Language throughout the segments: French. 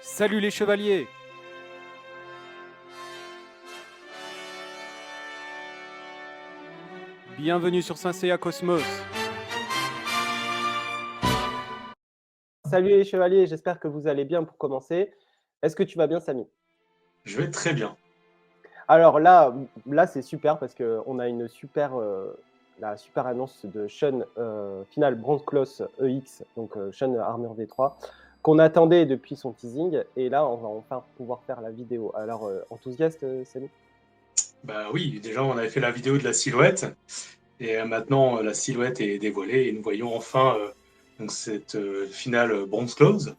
Salut les chevaliers! Bienvenue sur Saint-Seiya Cosmos. Salut les chevaliers, j'espère que vous allez bien pour commencer. Est-ce que tu vas bien, Samy? Je vais très bien. Alors là c'est super parce qu'on a une super, la super annonce de Shun Final Bronze Class EX, donc Shun Armure V3, qu'on attendait depuis son teasing. Et là, on va enfin pouvoir faire la vidéo. Alors, enthousiaste, Samy? Bah oui, déjà on avait fait la vidéo de la silhouette et maintenant la silhouette est dévoilée et nous voyons enfin donc cette finale bronze close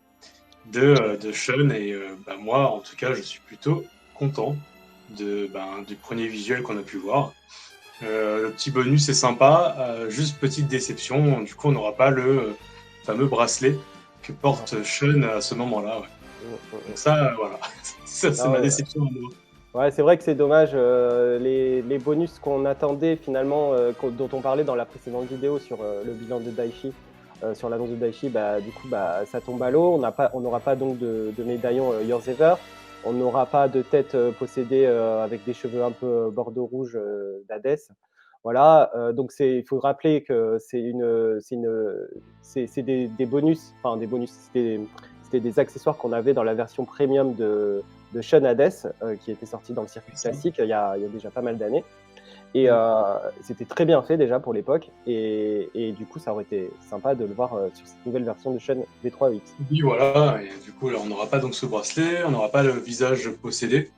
de Shun et moi en tout cas je suis plutôt content du premier visuel qu'on a pu voir. Le petit bonus est sympa, juste petite déception, du coup on n'aura pas le fameux bracelet que porte Shun à ce moment-là. Ouais. Donc ça voilà, ça c'est ma déception à moi. Ouais, c'est vrai que c'est dommage. Les bonus qu'on attendait finalement, dont on parlait dans la précédente vidéo sur le bilan de Daichi, sur l'annonce de Daichi, du coup, ça tombe à l'eau. On n'aura pas donc de médaillon Yours Ever. On n'aura pas de tête possédée avec des cheveux un peu bordeaux rouge d'Hadès. Voilà, donc il faut rappeler que c'est des bonus, enfin des bonus, c'était des accessoires qu'on avait dans la version premium de Shun Hades, qui était sorti dans le circuit classique il y a déjà pas mal d'années. Et c'était très bien fait déjà pour l'époque. Et du coup, ça aurait été sympa de le voir sur cette nouvelle version de Shun V3 EX. Oui, voilà, et du coup, là, on n'aura pas donc ce bracelet, on n'aura pas le visage possédé.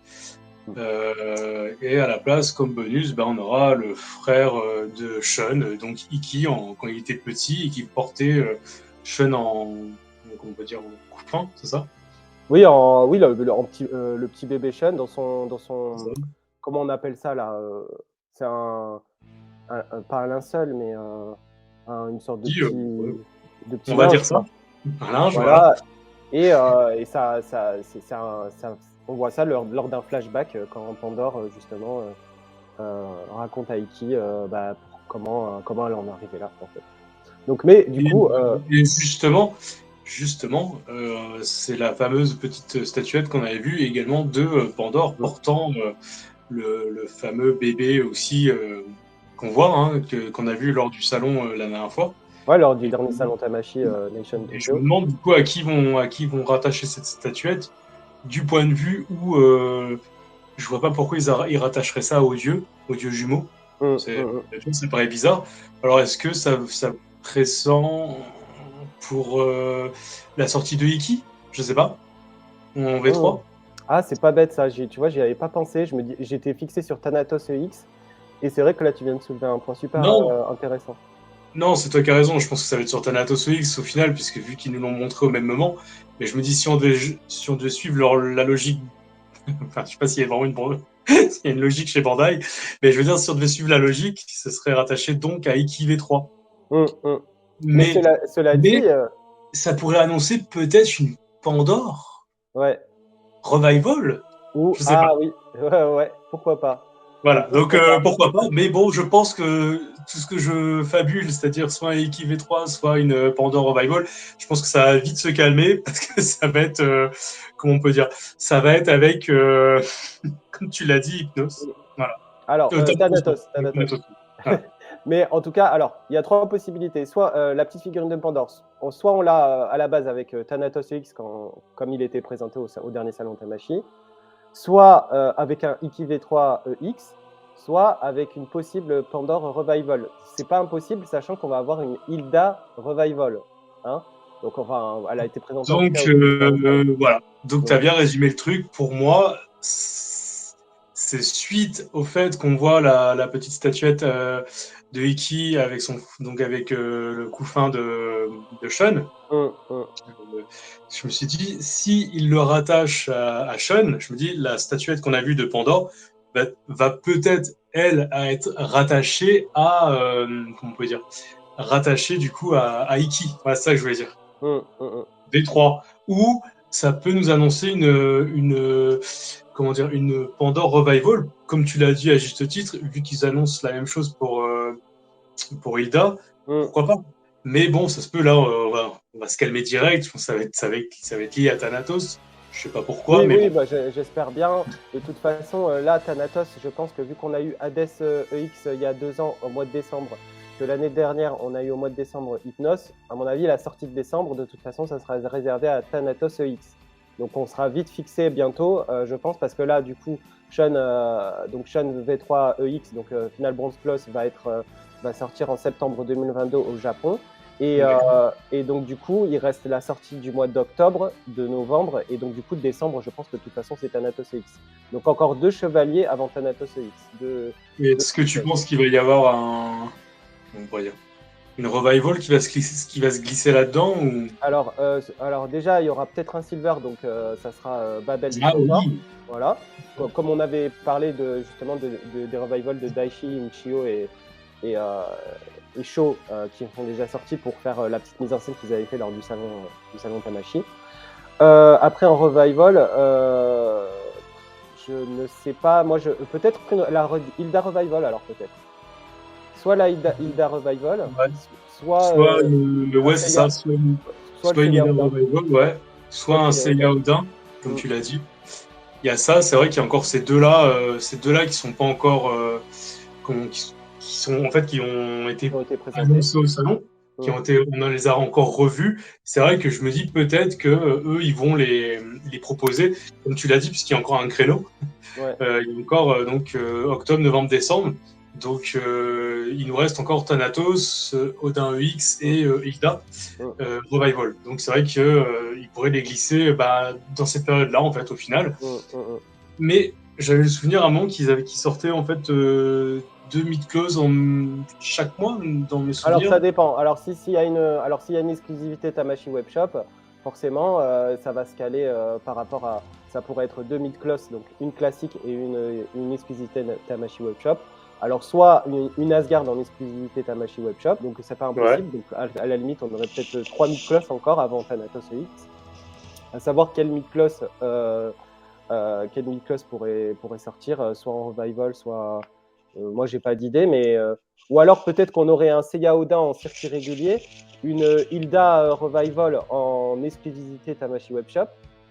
Et à la place, comme bonus, on aura le frère de Shun, donc Iki, quand il était petit, et qui portait Shun comment on peut dire, en couffin, c'est ça? Oui, le petit bébé Shun dans son comment on appelle ça là, c'est pas un linceul, mais une sorte de Qui, petit on va dire linge, ça, quoi. un linge, voilà. Voilà. Et on voit ça lors d'un flashback quand Pandore justement raconte à Iki comment elle en est arrivée là, en fait. Donc, mais du coup, Et justement, c'est la fameuse petite statuette qu'on avait vue également de Pandore portant le fameux bébé aussi qu'on voit, hein, qu'on a vu lors du salon la dernière fois. ouais, lors du Et, dernier salon Tamashi Nation et je me Tokyo. demande du coup à qui vont rattacher cette statuette, du point de vue où je vois pas pourquoi ils rattacheraient ça aux dieux jumeaux. Ça paraît bizarre. Alors est-ce que ça pressent pour la sortie de Iki? Je sais pas. En V3? Ah, c'est pas bête ça. Tu vois, j'y avais pas pensé. J'étais fixé sur Thanatos EX. Et c'est vrai que là, tu viens de soulever un point super Non, intéressant. non, c'est toi qui as raison. Je pense que ça va être sur Thanatos X au final, puisque vu qu'ils nous l'ont montré au même moment. Mais je me dis, si on devait suivre la logique. Enfin, je sais pas s'il y a vraiment s'il y a une logique chez Bandai. Mais je veux dire, si on devait suivre la logique, ce serait rattaché donc à Iki V3. Mais Mais, cela mais dit, ça pourrait annoncer peut-être une Pandore ouais. Revival. Je sais pas. Oui, ouais, pourquoi pas. Voilà, donc Pourquoi pas. pourquoi pas. Mais bon, je pense que tout ce que je fabule, c'est-à-dire soit un Iki V3, soit une Pandore Revival, je pense que ça va vite se calmer parce que ça va être, comment on peut dire, ça va être avec, comme tu l'as dit, Hypnos. Voilà. Alors, Thanatos. Thanatos. Voilà. Mais en tout cas, alors, il y a trois possibilités. Soit la petite figurine de Pandore, soit on l'a à la base avec Thanatos X comme il était présenté au dernier salon Tamashi, soit avec un Iki V3 X, soit avec une possible Pandore Revival. C'est pas impossible, sachant qu'on va avoir une Hilda Revival. Hein, donc, enfin, elle a été présentée en tout cas Donc au dernier salon. voilà. Donc tu as Donc, bien résumé le truc. Pour moi, c'est suite au fait qu'on voit la petite statuette de Iki avec avec le couffin de Shun. Je me suis dit, si il le rattache à Shun, je me dis, la statuette qu'on a vue de Pandore va peut-être, elle, être rattachée à, comment on peut dire, rattachée du coup à Iki. Voilà, c'est ça que je voulais dire. V3. Ou ça peut nous annoncer comment dire, une Pandore Revival, comme tu l'as dit à juste titre, vu qu'ils annoncent la même chose pour Hilda, pourquoi pas. Mais bon, ça se peut, là, on va se calmer direct. Je pense que ça va être lié à Thanatos. Je sais pas pourquoi, mais Oui, bon. bah, j'espère bien. De toute façon, là, Thanatos, je pense que vu qu'on a eu Hades EX il y a 2 ans, au mois de décembre, que l'année dernière, on a eu au mois de décembre Hypnos, à mon avis, la sortie de décembre, de toute façon, ça sera réservé à Thanatos EX. Donc, on sera vite fixé bientôt, je pense, parce que là, du coup, Shun V3 EX, donc Final Bronze Plus, va sortir en septembre 2022 au Japon. D'accord. Et donc, du coup, il reste la sortie du mois d'octobre, de novembre, et donc, du coup, de décembre, je pense que de toute façon, c'est Thanatos EX. Donc, encore 2 chevaliers avant Thanatos EX. Et est-ce que tu penses qu'il va y avoir on pourrait dire, une revival qui va se glisser là-dedans ou... Alors, déjà, il y aura peut-être un Silver, donc ça sera Babel du Ah Centaure. oui, Voilà. Comme on avait parlé justement des revivals de Daichi, Michio et, euh, et Sho qui sont déjà sortis pour faire la petite mise en scène qu'ils avaient fait lors du salon Tamashi. Après, en revival, je ne sais pas. Moi, peut-être la Hilda Revival, alors peut-être. Soit la Hilda Revival, ouais. soit Soit un ouais, c'est Seiya, ça, soit le soit une Seiya Ida Oda. Revival, ouais, Soit soit le un Seiya Oda. Seiya Odin, comme Mm. tu l'as dit. Il y a ça, c'est vrai qu'il y a encore ces deux-là qui sont pas encore, qui sont en fait qui ont Qui été ont été présentés. annoncés au salon, Mm. on les a encore revus. C'est vrai que je me dis peut-être que eux, ils vont les proposer, comme tu l'as dit, puisqu'il y a encore un créneau. Ouais. Il y a encore octobre, novembre, décembre. Donc il nous reste encore Thanatos, Odin EX Mm. et Hilda Mm. Revival. Donc c'est vrai qu'ils pourraient les glisser dans cette période-là, en fait, au final. Mm. Mm. Mais j'avais le souvenir à un moment qu'ils sortaient en fait 2 mid-close chaque mois, dans mes Alors ça souvenirs. dépend. S'il y a une exclusivité Tamashi Webshop, forcément ça va se caler par rapport à ça pourrait être 2 mid-cloth, donc une classique et une exclusivité Tamashi Webshop. Alors soit une Asgard en exclusivité Tamashi Webshop, donc c'est pas Ouais. impossible. Donc à la limite on aurait peut-être 3 mid-cloth encore avant Thanatos EX. À savoir quel mid-cloth pourrait sortir, soit en revival, soit moi j'ai pas d'idée, mais ou alors peut-être qu'on aurait un Seiya Oda en circuit régulier, une Hilda Revival en exclusivité Tamashi Webshop,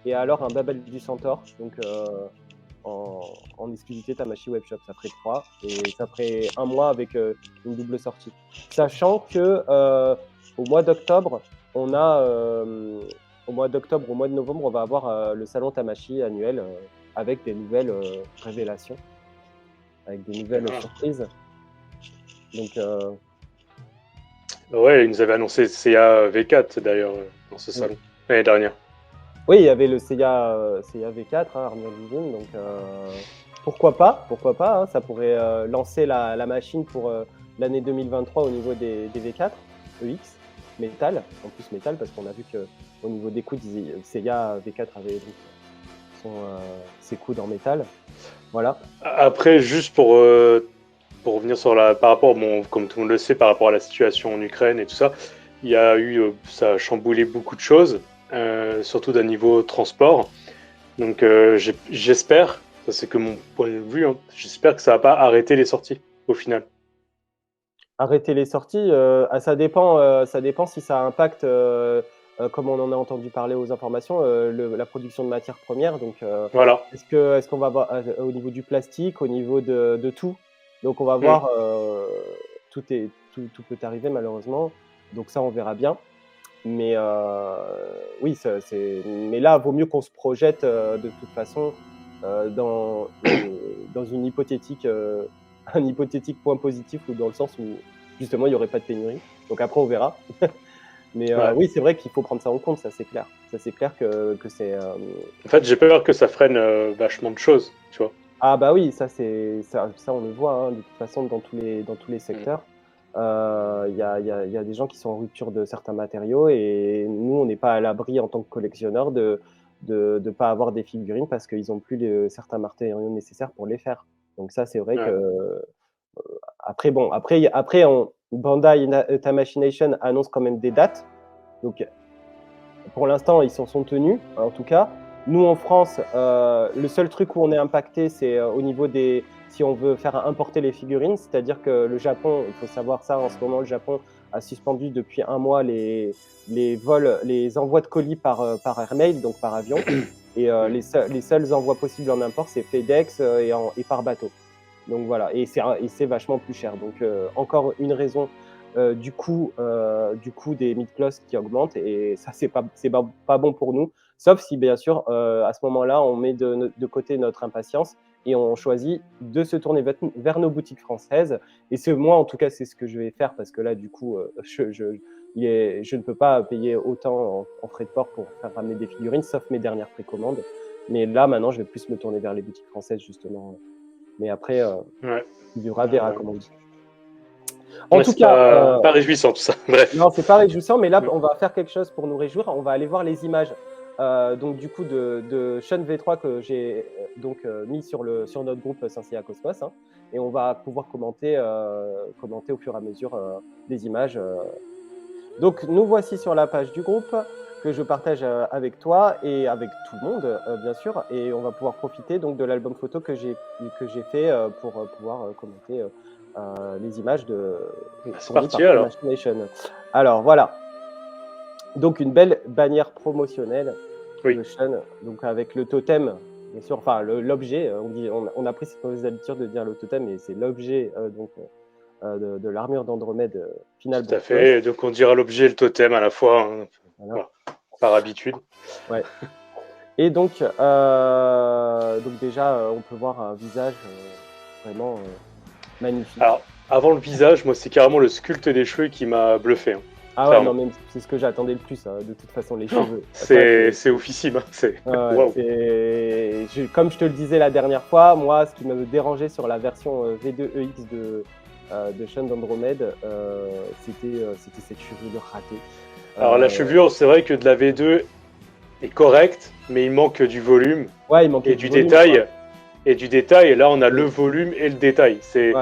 et alors un Babel du Centaure, donc en exclusivité Tamashi Webshop. Ça ferait 3 et ça ferait un mois avec une double sortie. Sachant que au mois d'octobre, on a au mois d'octobre, au mois de novembre, on va avoir le salon Tamashi annuel avec des nouvelles révélations, avec des nouvelles Ah. surprises. Donc, Ouais, ils nous avaient annoncé CA V4 d'ailleurs dans ce salon l'année dernière. oui, il y avait le Seiya V4, hein, Armure Divine, donc pourquoi pas, hein, ça pourrait lancer la machine pour l'année 2023 au niveau des V4 EX, métal, en plus métal, parce qu'on a vu qu'au niveau des coudes, Seiya V4 avait ses coudes en métal. Voilà. Après, juste pour revenir par rapport, bon, comme tout le monde le sait, par rapport à la situation en Ukraine et tout ça, il y a eu, ça a chamboulé beaucoup de choses, surtout d'un niveau transport. Donc j'espère, ça c'est que mon point de vue, hein, j'espère que ça va pas arrêter les sorties au final. Arrêter les sorties, ça dépend si ça impacte, comme on en a entendu parler aux informations, la production de matières premières. Donc, Voilà. est-ce qu'on va voir au niveau du plastique, au niveau de tout? Donc, on va Mm. voir, tout peut arriver malheureusement. Donc ça, on verra bien. Mais oui, mais là, vaut mieux qu'on se projette de toute façon dans une hypothétique, un hypothétique point positif, ou dans le sens où justement il n'y aurait pas de pénurie. Donc après, on verra. Mais Ouais. oui, c'est vrai qu'il faut prendre ça en compte, ça c'est clair. Ça c'est clair que c'est. En fait, j'ai peur que ça freine vachement de choses, tu vois. Ah bah oui, ça on le voit hein, de toute façon dans tous les secteurs. Il y a des gens qui sont en rupture de certains matériaux, et nous on n'est pas à l'abri en tant que collectionneurs de pas avoir des figurines parce qu'ils n'ont plus certains matériaux nécessaires pour les faire. Donc ça c'est vrai Ouais. que après Bandai Tamashii annonce quand même des dates. Donc pour l'instant, ils s'en sont tenus, en tout cas. Nous, en France, le seul truc où on est impacté, c'est au niveau des si on veut faire importer les figurines, c'est-à-dire que le Japon, il faut savoir ça, en ce moment, le Japon a suspendu depuis 1 mois les vols, les envois de colis par airmail, donc par avion. Et les seuls envois possibles en import, c'est FedEx et par bateau. Donc voilà, et c'est vachement plus cher. Donc encore une raison du coût des mid-cloth qui augmente, et ça, c'est pas bon pour nous. Sauf si, bien sûr, à ce moment-là, on met de côté notre impatience et on choisit de se tourner vers nos boutiques françaises. Et moi, en tout cas, c'est ce que je vais faire, parce que là, du coup, je ne peux pas payer autant en frais de port pour faire ramener des figurines, sauf mes dernières précommandes. Mais là, maintenant, je vais plus me tourner vers les boutiques françaises, justement. Mais après, il y aura des recommandations. En tout cas, pas réjouissant tout ça. Bref. Non, c'est pas réjouissant, mais là, on va faire quelque chose pour nous réjouir. On va aller voir les images. Donc du coup de Sean V3 que j'ai mis sur notre groupe Senseiya Cosmos, hein, et on va pouvoir commenter au fur et à mesure les images. Donc nous voici sur la page du groupe que je partage avec toi et avec tout le monde, bien sûr, et on va pouvoir profiter donc de l'album photo que j'ai fait pour pouvoir commenter les images c'est parti alors. Machination. Alors voilà, donc une belle bannière promotionnelle de Sean, donc avec le totem, bien sûr, enfin l'objet. On a pris cette mauvaise habitude de dire le totem, et c'est l'objet de l'armure d'Andromède finale. Tout à fait. Donc on dira l'objet et le totem à la fois, hein. Voilà. Par habitude. Ouais. Et donc déjà, on peut voir un visage vraiment magnifique. Alors, avant le visage, moi, c'est carrément le sculpte des cheveux qui m'a bluffé. Hein. Ah ouais, non, mais c'est ce que j'attendais le plus, de toute façon, les cheveux. C'est oufissime. Hein. Wow. Comme je te le disais la dernière fois, moi, ce qui me dérangeait sur la version V2EX de Sean d'Andromède, c'était cette chevelure ratée. Alors la chevelure, c'est vrai que de la V2 est correcte, mais il manque du volume du détail. Quoi. Et du détail, et là on a le volume et le détail. C'est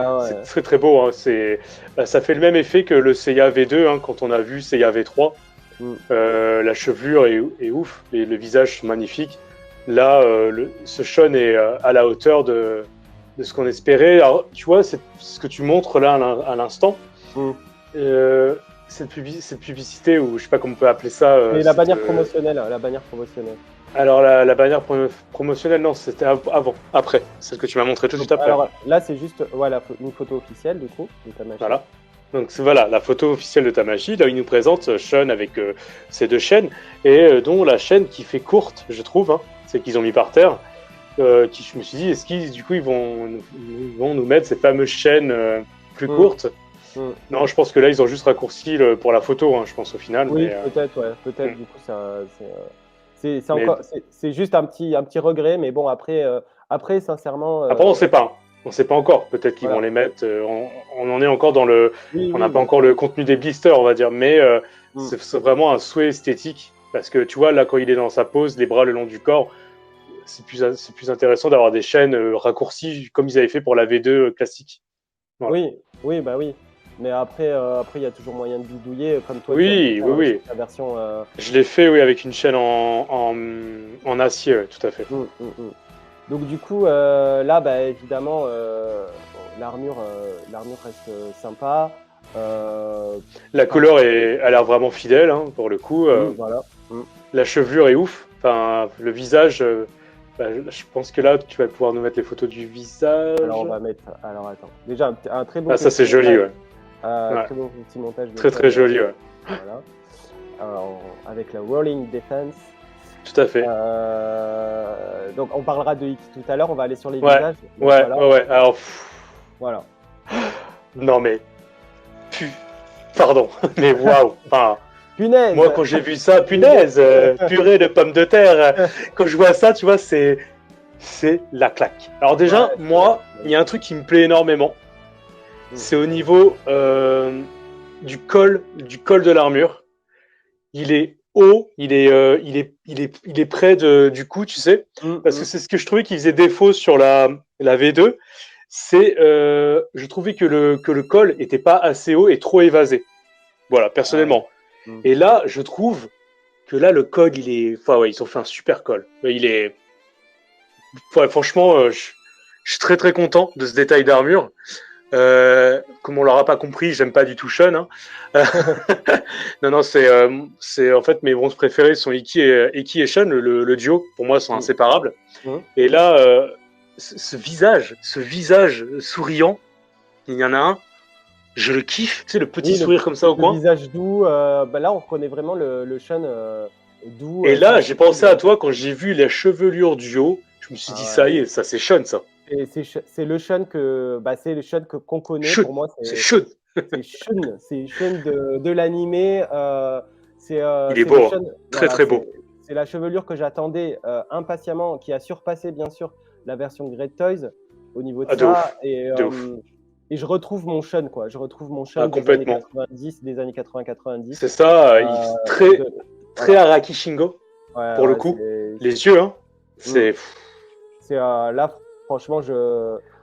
très très beau. Hein. Ça fait le même effet que le Seiya V2, hein, quand on a vu Seiya V3. La chevelure est ouf, et le visage magnifique. Là, ce Sean est à la hauteur de ce qu'on espérait. Alors, tu vois, c'est ce que tu montres là à l'instant. Cette publicité, ou je sais pas comment on peut appeler ça. Et la bannière promotionnelle. Alors la bannière promotionnelle, non, c'était avant, après, celle que tu m'as montrée tout de suite après. Alors là, c'est juste une photo officielle du coup de Tamashii. Voilà. Donc voilà, la photo officielle de Tamashii. Là, il nous présente Sean avec ses deux chaînes, et dont la chaîne qui fait courte, je trouve, hein, c'est qu'ils ont mis par terre. Je me suis dit, est-ce qu'ils ils vont nous mettre ces fameuses chaînes plus courtes? Non, je pense que là, ils ont juste raccourci pour la photo, hein, je pense, au final. Oui, peut-être, ouais. Peut-être, du coup, c'est juste un petit regret, mais bon, après sincèrement... Après, on sait pas. On sait pas encore. Peut-être qu'ils vont les mettre... on en est encore dans le... on n'a pas encore le contenu des blisters, on va dire, mais c'est vraiment un souhait esthétique, parce que, tu vois, là, quand il est dans sa pose, les bras le long du corps, c'est plus intéressant d'avoir des chaînes raccourcies, comme ils avaient fait pour la V2 classique. Voilà. Oui, bah oui. Mais après, il y a toujours moyen de bidouiller, comme toi. Oui. La version, Je l'ai fait, avec une chaîne en acier, tout à fait. Donc du coup, là, bah, évidemment, l'armure reste sympa. La couleur a l'air vraiment fidèle, hein, pour le coup. Voilà. La chevelure est ouf. Enfin, le visage... je pense que là, tu vas pouvoir nous mettre les photos du visage. Alors, on va mettre... Alors, attends. Déjà, un très beau... Ah, ça, c'est joli, ouais. Très beau petit montage. Très joli, ouais. Voilà. Alors, avec la Rolling Defense. Tout à fait. Donc, on parlera de Iki tout à l'heure. On va aller sur les visages. Donc, ouais. Alors... Voilà. Non, mais... Pardon, mais waouh. Enfin... Punaise. Moi, quand j'ai vu ça, punaise, purée de pommes de terre. Quand je vois ça, tu vois, c'est la claque. Alors déjà, moi, il y a un truc qui me plaît énormément. C'est au niveau du col de l'armure. Il est haut, il est près du cou, tu sais, parce que c'est ce que je trouvais qui faisait défaut sur la V2. C'est, je trouvais que le col était pas assez haut et trop évasé. Voilà, personnellement. Et là, je trouve que là, le col, ils ont fait un super col. Il est... franchement, je Je suis très très content de ce détail d'armure. Comme on l'aura pas compris, j'aime pas du tout Sean. Hein. Non, c'est en fait mes bronzes préférés sont Iki et Sean, le duo. Pour moi, sont inséparables. Et là, ce visage souriant, il y en a un. Je le kiffe, tu sais, le petit sourire comme ça au coin. Le visage doux, là on reconnaît vraiment le Sean doux. Et là, j'ai pensé à toi quand j'ai vu la chevelure du haut. Je me suis dit, ça y est, ça c'est Sean, ça. C'est le Sean qu'on connaît. Sean. Pour moi, c'est Sean. C'est Sean de l'animé. Il est beau, Sean, très très beau. C'est la chevelure que j'attendais impatiemment, qui a surpassé bien sûr la version Great Toys au niveau de ça. Et je retrouve mon Sean, quoi. Je retrouve mon Sean des années 90, des années 80-90. C'est ça, très Araki Shingo, pour le coup. Les yeux, hein. C'est là, franchement,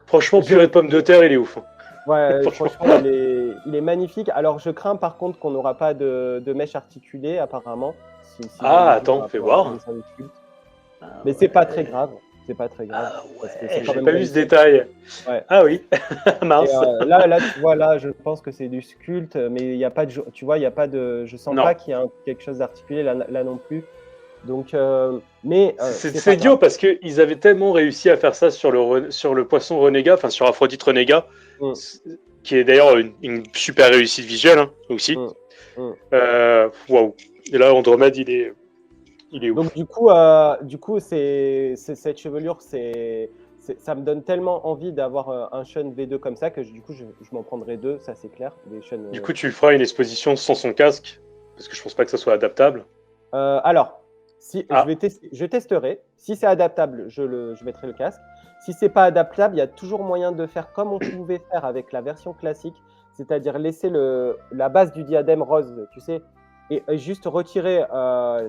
Franchement, purée de pommes de terre, il est ouf. Ouais, franchement, il est magnifique. Alors, je crains par contre qu'on n'aura pas de mèche articulée, apparemment. Attends, fais voir. Mais c'est pas très grave. C'est pas très grave. J'ai pas vu ce détail. Ouais. Ah oui, mince. Là, tu vois, là, je pense que c'est du sculpte, mais il n'y a pas de, tu vois, il y a pas de, je sens pas qu'il y a quelque chose d'articulé là non plus. Donc, mais c'est idiot parce qu'ils avaient tellement réussi à faire ça sur le poisson renégat, enfin sur Aphrodite renégat, qui est d'ailleurs une super réussite visuelle hein, aussi. Waouh. Et là, Andromède, il est ouf. Donc du coup, cette chevelure, ça me donne tellement envie d'avoir un Sean V2 comme ça que du coup, je m'en prendrai deux, ça c'est clair. Du coup, tu feras une exposition sans son casque parce que je pense pas que ça soit adaptable. Alors. Je testerai. Si c'est adaptable, je mettrai le casque. Si c'est pas adaptable, il y a toujours moyen de faire comme on pouvait faire avec la version classique, c'est-à-dire laisser la base du diadème rose, tu sais, et juste retirer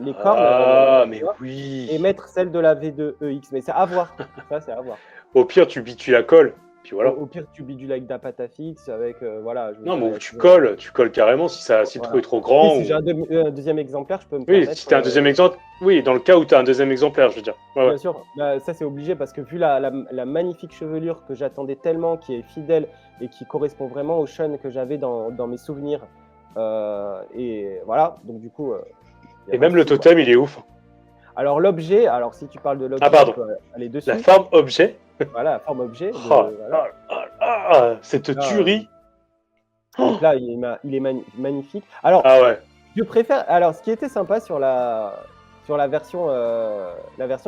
les cornes et mettre celle de la V2EX. Mais c'est à voir. Ça, c'est à voir. Au pire, tu la colles. Puis voilà. Au pire, tu bidules avec d'Apatafix, avec voilà. Non, mais tu colles carrément si le trou est trop grand. Oui, si j'ai un deuxième exemplaire, je peux me permettre. Oui, si tu as un deuxième exemplaire. Oui, dans le cas où tu as un deuxième exemplaire, je veux dire. Bien sûr, ça c'est obligé parce que vu la magnifique chevelure que j'attendais tellement, qui est fidèle et qui correspond vraiment au Sean que j'avais dans mes souvenirs. Et voilà, donc du coup. Et même le totem, il est ouf. Alors l'objet, si tu parles de l'objet, pardon. on peut aller dessus. La forme objet. Voilà, la forme objet. Cette tuerie. Donc là, il est magnifique. Alors, je préfère. Alors, ce qui était sympa sur la version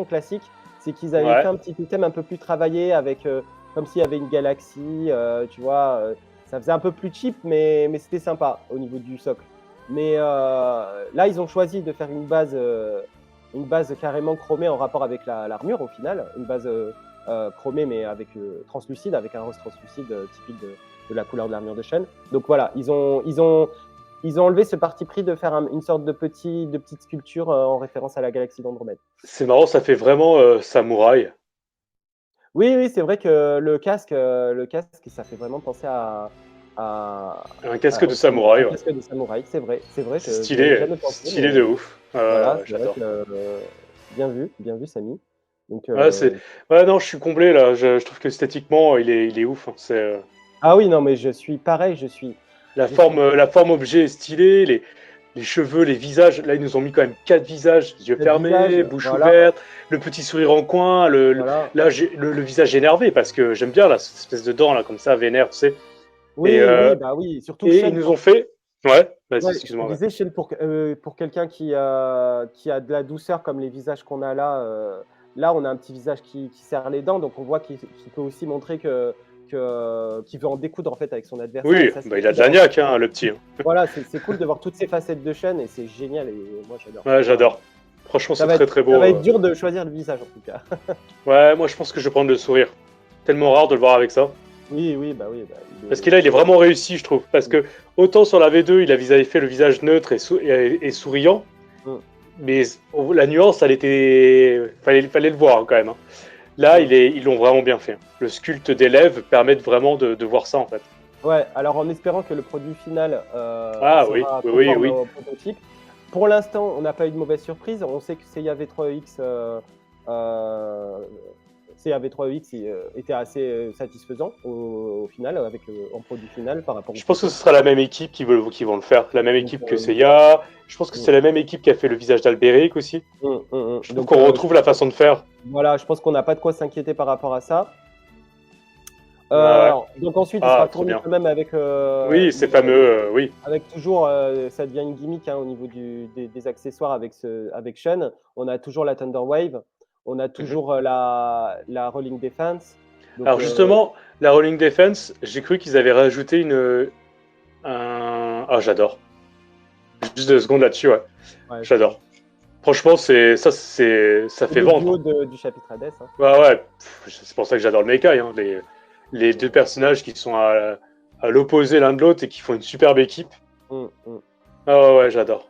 classique, c'est qu'ils avaient fait un petit totem un peu plus travaillé avec comme s'il y avait une galaxie, tu vois. Ça faisait un peu plus cheap, mais c'était sympa au niveau du socle. Mais là, ils ont choisi de faire une base carrément chromée en rapport avec l'armure au final, une base chromée mais avec translucide, avec un rose translucide typique de la couleur de l'armure de Sean. Donc voilà, ils ont enlevé ce parti pris de faire une sorte de petite sculpture en référence à la galaxie d'Andromède. C'est marrant, ça fait vraiment samouraï. Oui, c'est vrai que le casque, ça fait vraiment penser à un casque de samouraï. Un casque de samouraï, c'est vrai. C'est stylé, stylé de ouf. Voilà, j'adore. Bien vu, Samy. Donc, non, je suis comblé là. Je trouve que esthétiquement, il est ouf. Hein. Ah oui, non, mais je suis pareil. La forme objet est stylée, les cheveux, les visages. Là, ils nous ont mis quand même 4 visages, yeux fermés, bouche ouverte, le petit sourire en coin. Là, j'ai le visage énervé parce que j'aime bien là, cette espèce de dent là, comme ça, vénère, tu sais. Oui, oui, surtout. Et ils nous ont fait. Ouais, vas-y, excuse-moi. Je disais, Sean, pour quelqu'un qui a de la douceur comme les visages qu'on a là, là, on a un petit visage qui serre les dents, donc on voit qu'il peut aussi montrer qu'il veut en découdre en fait avec son adversaire. Oui, ça, il a de la niaque, hein, le petit. Voilà, c'est cool de voir toutes ces facettes de Sean et c'est génial et moi j'adore. Ouais, j'adore. Franchement, c'est très très beau. Ça va être dur de choisir le visage en tout cas. Ouais, moi je pense que je vais prendre le sourire. Tellement rare de le voir avec ça. Oui. Parce que là, il est vraiment réussi, je trouve. Parce que autant sur la V2, il avait fait le visage neutre et souriant, mais la nuance, elle était, fallait le voir quand même. Hein. Là, ils l'ont vraiment bien fait. Le sculpte des lèvres permet vraiment de voir ça en fait. Ouais. Alors en espérant que le produit final oui. au prototype. Pour l'instant, on n'a pas eu de mauvaise surprise. On sait que CIAV3X CAV3EX était assez satisfaisant au final, en produit final par rapport au... Je pense que ce sera la même équipe qui vont le faire. La même équipe que Seiya. Je pense que c'est la même équipe qui a fait le visage d'Alberic aussi. Je trouve qu'on retrouve la façon de faire. Voilà, je pense qu'on n'a pas de quoi s'inquiéter par rapport à ça. Ouais. Donc ensuite, il sera trop fourni bien. quand même avec... Oui, c'est fameux, oui. Avec toujours, ça devient une gimmick au niveau des accessoires avec Shun. On a toujours la Thunder Wave, on a toujours la Rolling Defense. Donc, Alors justement, la Rolling Defense, j'ai cru qu'ils avaient rajouté Ah, j'adore. Juste 2 secondes là-dessus, ouais. J'adore. Franchement, ça fait vendre. Le duo du chapitre Hades. Hein. Ouais. C'est pour ça que j'adore le Mekai. Hein. Les 2 personnages qui sont à l'opposé l'un de l'autre et qui font une superbe équipe. Ah ouais, j'adore.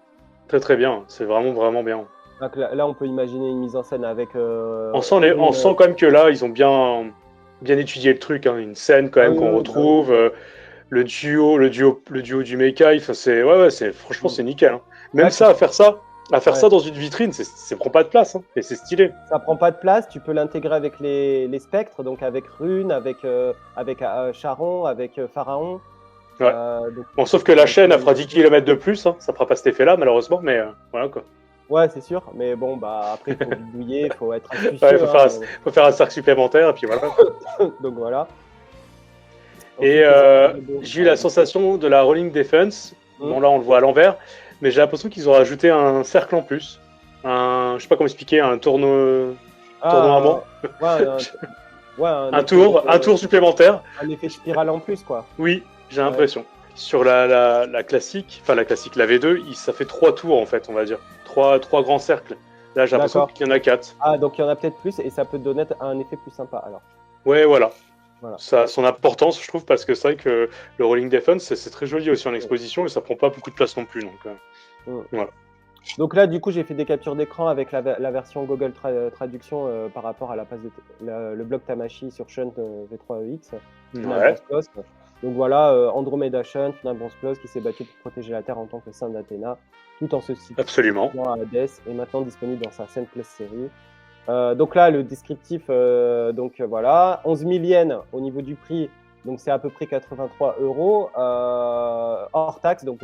Très très bien. C'est vraiment vraiment bien. Donc là, on peut imaginer une mise en scène avec... on sent quand même que là, ils ont bien étudié le truc. Hein. Une scène quand même qu'on retrouve. Le duo du Mekai. Franchement, c'est nickel. Hein. Même ça, à faire ça dans une vitrine, ça prend pas de place. Hein. Et c'est stylé. Ça prend pas de place. Tu peux l'intégrer avec les spectres, donc avec Rune, avec Charon, avec Pharaon. Ouais. Sauf que la chaîne, elle fera 10 km de plus. Hein. Ça fera pas cet effet-là, malheureusement. Mais voilà quoi. Ouais, c'est sûr. Mais bon, après, il faut bidouiller, il faut être astucieux. Faut faire un cercle supplémentaire, et puis voilà. Donc voilà. Et j'ai eu la sensation de la Rolling Defense. Bon, là, on le voit à l'envers. Mais j'ai l'impression qu'ils ont rajouté un cercle en plus. Je sais pas comment expliquer, un tournoiement. Un tour supplémentaire. Un effet spirale en plus, quoi. Oui, j'ai l'impression. Sur la classique, la V2, ça fait 3 tours, en fait, on va dire. 3 grands cercles. Là, j'ai l'impression qu'il y en a 4. Ah, donc il y en a peut-être plus, et ça peut donner un effet plus sympa, alors. Ouais, voilà. Ça a son importance, je trouve, parce que c'est vrai que le Rolling Defense, c'est très joli aussi en exposition, et ça prend pas beaucoup de place non plus. Donc, voilà. Donc là, du coup, j'ai fait des captures d'écran avec la version Google Traduction par rapport à la page le blog Tamashi sur Shun V3EX. Donc voilà, Andromeda Shun, Final Bronze Plus, qui s'est battu pour protéger la Terre en tant que saint d'Athéna, tout en se situant à Hades, et maintenant disponible dans sa Saint Plus série. Donc là, le descriptif, voilà, 11 000 yens au niveau du prix, donc c'est à peu près 83 € hors taxe. Donc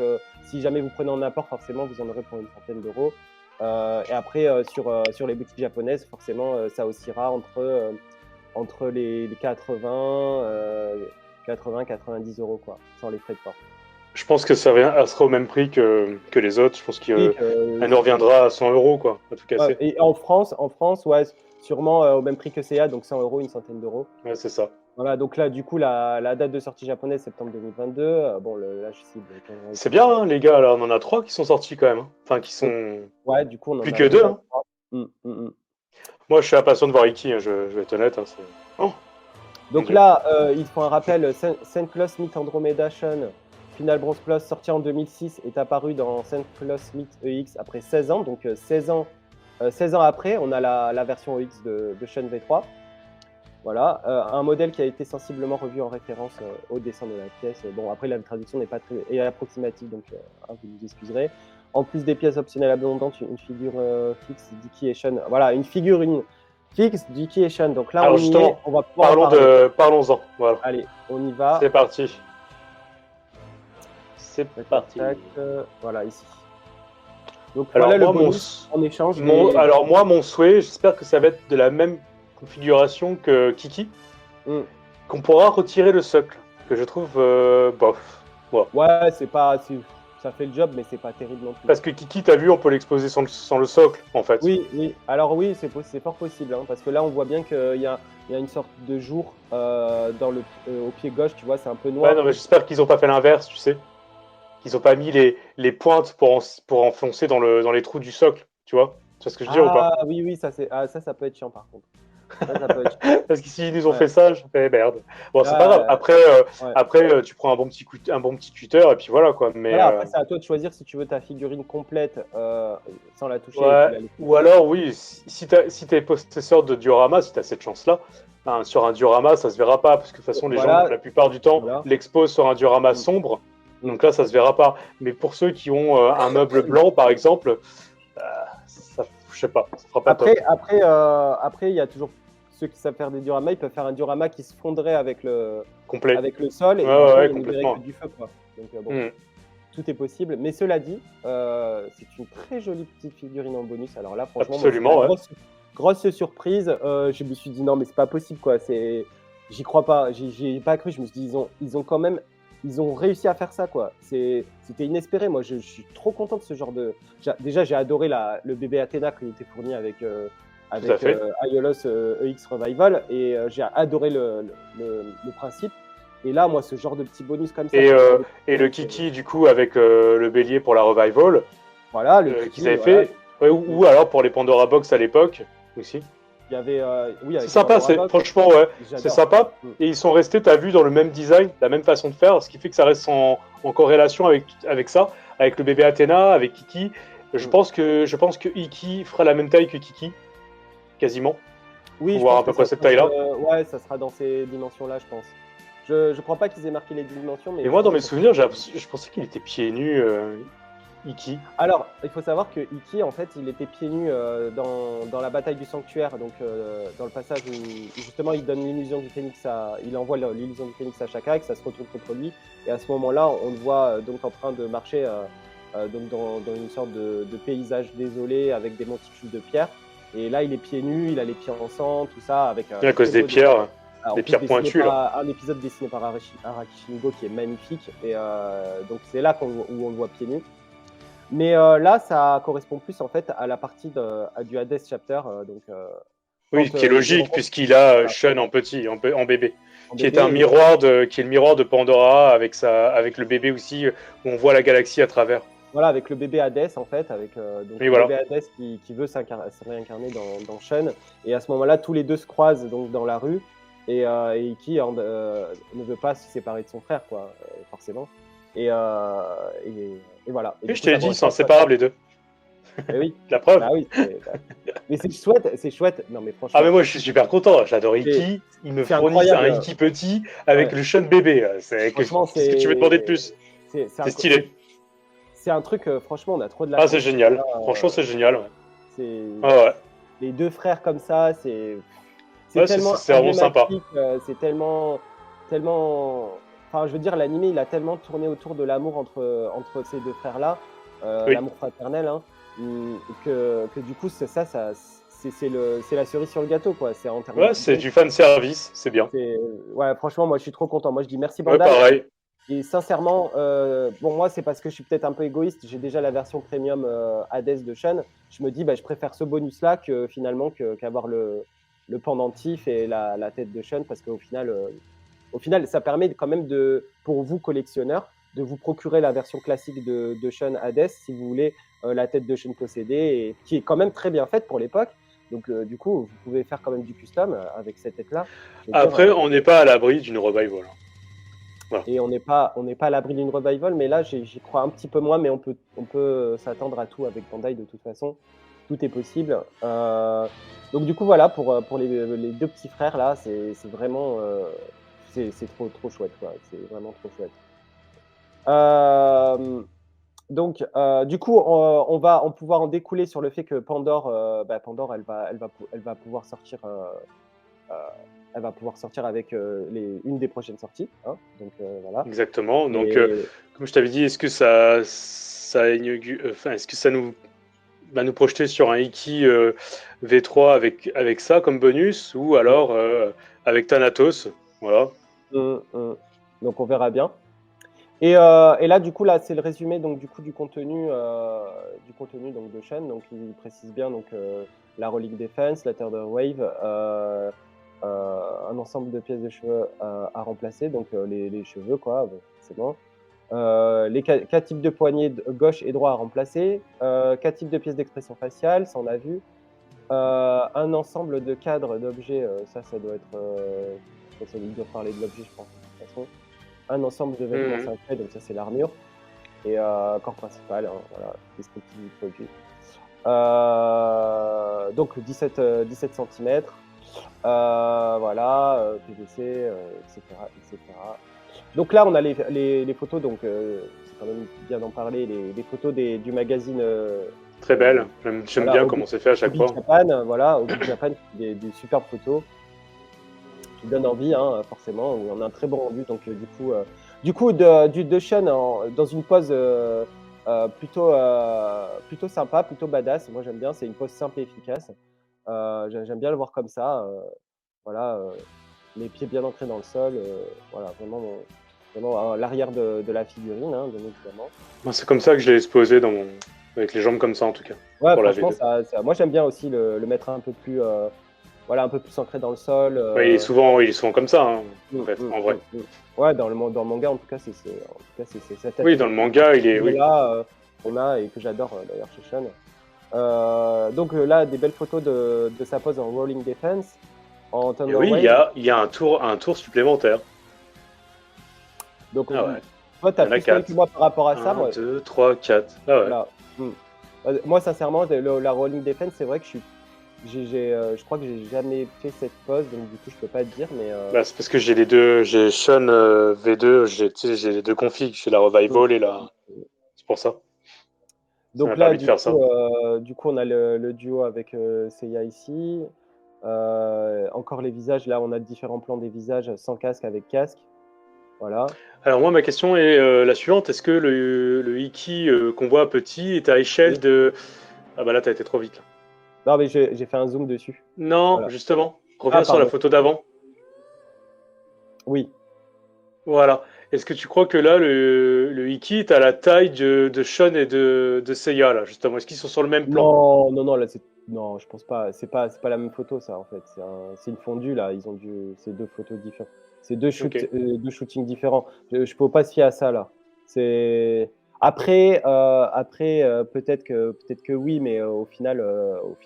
si jamais vous prenez en import, forcément, vous en aurez pour une centaine d'euros. Et après, sur les boutiques japonaises, forcément, ça oscillera entre les 90 € quoi, sans les frais de port. Je pense que elle sera au même prix que les autres. Je pense qu'elle nous reviendra à 100 € quoi, à tout casser. Et en France, ouais, sûrement au même prix que CA, donc 100 €, une centaine d'euros. Ouais, c'est ça. Voilà, donc là, du coup, la date de sortie japonaise, septembre 2022. Bon, là, je cible. C'est bien, hein, les gars. Là, on en a 3 qui sont sortis quand même. Hein. Enfin, qui sont. Ouais, du coup, on en plus que 2. Hein. Moi, je suis impatient de voir Iki. Hein, je vais être honnête. Hein, donc là, ils font un rappel. Saint Claus Myth Andromeda Shun, Final Bronze Plus, sorti en 2006, est apparu dans Saint Claus Myth EX après 16 ans. Donc 16 ans après, on a la version EX de Shun V3. Voilà, un modèle qui a été sensiblement revu en référence au dessin de la pièce. Bon, après, la traduction n'est pas très approximative, donc vous nous excuserez. En plus des pièces optionnelles abondantes, une figure fixe d'Iki et Shun. Voilà, une figurine fixe d'Iki et Shun. Donc là, alors, on va pouvoir parlons-en. Voilà. Allez, on y va. C'est parti. Voilà, ici. Donc alors, voilà moi, le bonus en échange. Alors moi, mon souhait, j'espère que ça va être de la même configuration que Kiki, qu'on pourra retirer le socle, que je trouve bof. Voilà. Ouais, ça fait le job, mais c'est pas terrible non plus. Parce que Kiki, t'as vu, on peut l'exposer sans le socle, en fait. Oui. Alors oui, c'est fort possible, hein, parce que là, on voit bien qu'il y a une sorte de jour au pied gauche, tu vois, c'est un peu noir. Ouais, non, mais j'espère qu'ils ont pas fait l'inverse, tu sais. Qu'ils ont pas mis les pointes pour enfoncer dans les trous du socle, tu vois. Tu vois ce que je veux dire ou pas? Ah oui, ça peut être chiant par contre. Ça peut être chiant. Parce que s'ils nous ont fait ça, je fais merde. Bon, c'est pas grave. Après, tu prends un bon petit cutter et puis voilà quoi. Mais voilà, après, c'est à toi de choisir si tu veux ta figurine complète sans la toucher. Ouais. Ou alors, oui, si t'es possesseur de diorama, si t'as cette chance-là, sur un diorama, ça se verra pas parce que de toute façon, les gens, la plupart du temps, l'exposent sur un diorama sombre. Donc là, ça se verra pas. Mais pour ceux qui ont un meuble blanc, par exemple, je sais pas, ça fera pas top. Après, il y a toujours ceux qui savent faire des dioramas, ils peuvent faire un diorama qui se fondrait avec le Complet. sol et Ouais, ouais, il ne verrait complètement. que du feu, quoi. Donc bon, Mm. tout est possible. Mais cela dit, c'est une très jolie petite figurine en bonus. Alors là, franchement, Absolument, moi, ouais. grosse surprise. Je me suis dit non, mais c'est pas possible, quoi. J'y crois pas. J'y ai pas cru. Je me suis dit ils ont quand même, ils ont réussi à faire ça, quoi. C'était inespéré. Moi, je suis trop content de ce genre de. Déjà, j'ai adoré le bébé Athéna qui était fourni avec à fait. Aiolos EX Revival et j'ai adoré le principe. Et là, moi, ce genre de petit bonus comme ça. Et le Kiki, du coup, avec le bélier pour la revival, Voilà, qu'ils avaient fait. Ouais, ou alors pour les Pandora Box à l'époque aussi. Il y avait. Oui, c'est sympa, franchement, ouais. C'est sympa. Et ils sont restés, tu as vu, dans le même design, la même façon de faire, ce qui fait que ça reste en corrélation avec ça, avec le bébé Athéna, avec Kiki. Je pense que Iki fera la même taille que Kiki, quasiment. Oui, pour voir à peu près cette taille-là. Ouais, ça sera dans ces dimensions-là, je pense. Je crois pas qu'ils aient marqué les dimensions, mais. Et moi, dans mes souvenirs, je pensais qu'il était pieds nus, Iki. Alors, il faut savoir que Iki, en fait, il était pieds nus dans la bataille du sanctuaire, donc dans le passage où justement il donne l'illusion du phénix il envoie l'illusion du phénix à Shaka, que ça se retourne contre lui, et à ce moment-là, on le voit donc en train de marcher donc dans une sorte de paysage désolé avec des monticules de pierre. Et là, il est pieds nus, il a les pieds en sang, tout ça, avec à cause des pierres. Des pierres pointues. Un épisode dessiné par Araki Shingo qui est magnifique, et donc c'est là où on le voit pieds nus. Mais là, ça correspond plus en fait à la partie du Hades Chapter. Oui, qui est logique, puisqu'il a Shun en petit, en bébé. Qui est le miroir de Pandora, avec le bébé aussi, où on voit la galaxie à travers. Voilà, avec le bébé Hades en fait, avec donc le bébé Hades qui veut se réincarner dans Shun. Et à ce moment-là, tous les deux se croisent donc dans la rue, et Iki ne veut pas se séparer de son frère, quoi, forcément. Et voilà. Et je t'ai dit, ils sont inséparables les deux. Mais oui. La preuve. Bah oui, mais c'est chouette. Non, mais franchement. Ah, mais moi je suis super content. J'adore Iki. Ils me fournissent un Iki petit avec le Shun bébé. Qu'est-ce que tu veux demander de plus? C'est stylé. C'est un truc, franchement, on a trop de la chance. Ah, c'est génial. Franchement, c'est génial. Ouais. Les deux frères comme ça, c'est tellement. C'est vraiment sympa. C'est tellement. Enfin, je veux dire, l'anime, il a tellement tourné autour de l'amour entre ces deux frères-là, l'amour fraternel, hein, que du coup, c'est la cerise sur le gâteau, quoi. C'est du fan service, c'est bien. Ouais, franchement, moi, je suis trop content. Moi, je dis merci Bandai. Pareil. Et sincèrement, moi, c'est parce que je suis peut-être un peu égoïste. J'ai déjà la version premium Hades de Shun. Je me dis, je préfère ce bonus-là qu'avoir le pendentif et la tête de Shun, parce qu'au final, ça permet quand même pour vous, collectionneurs, de vous procurer la version classique de Shun Hades, si vous voulez la tête de Shun possédée, et qui est quand même très bien faite pour l'époque. Donc, du coup, vous pouvez faire quand même du custom avec cette tête-là. Après, on n'est pas à l'abri d'une revival. Voilà. Et on n'est pas à l'abri d'une revival, mais là, j'y crois un petit peu moins, mais on peut s'attendre à tout avec Bandai de toute façon. Tout est possible. Donc, du coup, voilà, pour les deux petits frères, là, c'est vraiment... c'est trop chouette, quoi. C'est vraiment trop chouette. Donc, du coup, on va pouvoir en découler sur le fait que Pandore, elle va pouvoir sortir... elle va pouvoir sortir avec une des prochaines sorties. Hein, donc, voilà. Exactement. Donc, comme je t'avais dit, est-ce que est-ce que ça va nous projeter sur un Iki V3 avec ça comme bonus, ou alors avec Thanatos? Voilà. Donc, on verra bien. Et là, du coup, c'est le résumé donc, du contenu donc, de Shun. Donc, il précise bien donc, la Relic Defense, la Third Wave, un ensemble de pièces de cheveux à remplacer, donc les cheveux, quoi, c'est bon. Les 4 types de poignées gauche et droit à remplacer, 4 types de pièces d'expression faciale, ça on a vu, un ensemble de cadres d'objets, ça doit être, ça doit parler de l'objet, je pense, de toute façon. Un ensemble de vêtements sacrés, donc ça c'est l'armure, et corps principal, hein, voilà, descriptif du produit. Donc 17 cm. Voilà, PVC, etc. Donc là, on a les photos, donc c'est quand même bien d'en parler, les photos du magazine. Très belle, j'aime bien comment c'est fait à chaque fois. Japan, voilà, Obi Japan, des superbes photos. qui donne envie, hein, forcément. On a un très bon rendu, donc du coup de Sean dans une pose plutôt sympa, plutôt badass. Moi j'aime bien, c'est une pose simple et efficace. J'aime bien le voir comme ça. Voilà, les pieds bien ancrés dans le sol. Voilà, vraiment l'arrière de la figurine, hein, bien évidemment. Moi, c'est comme ça que je l'ai exposé avec les jambes comme ça, en tout cas. Ouais, pour la franchement, V2. moi j'aime bien aussi le mettre un peu plus, voilà, un peu plus ancré dans le sol. Ouais, il est souvent comme ça, hein, en fait, en vrai. Ouais, dans le manga, en tout cas, c'est cette Oui, dans le manga, il est. Oui. là qu'on a et que j'adore d'ailleurs chez Sean. Donc là, des belles photos de sa pose en rolling defense, en Et Thunder oui, Wave. il y a un tour supplémentaire. Donc Ah ouais. toi, tu as Il y en a plus fait que 4. moi par rapport à ça. 1, Moi, 2, 3, 4. Ah ouais. voilà. Moi, sincèrement, la rolling defense, c'est vrai que je crois que j'ai jamais fait cette pose, donc du coup, je peux pas te dire, mais Bah, c'est parce que j'ai les deux. J'ai Sean V2, j'ai les deux configs. J'ai la Revival et la. C'est pour ça. Ça m'a donc là, permis de faire ça. du coup, on a le duo avec Seiya ici. Encore les visages, là, on a différents plans des visages sans casque, avec casque. Voilà. Alors moi, ma question est la suivante. Est-ce que le Iki qu'on voit petit est à échelle Oui. de... Ah bah là, t'as été trop vite. Là. Non, mais j'ai fait un zoom dessus. Non, Voilà. justement. Reviens sur la Pardon. photo d'avant. Oui. Voilà. Est-ce que tu crois que là, le Iki est à la taille de Sean et de Seiya, là, justement? Est-ce qu'ils sont sur le même plan? Non, là, non, je pense pas. C'est pas la même photo, ça, en fait. C'est une fondue, là. C'est deux photos différentes. C'est deux Ok. deux shootings différents. Je peux pas se fier à ça, là. C'est après, peut-être que oui, mais au final,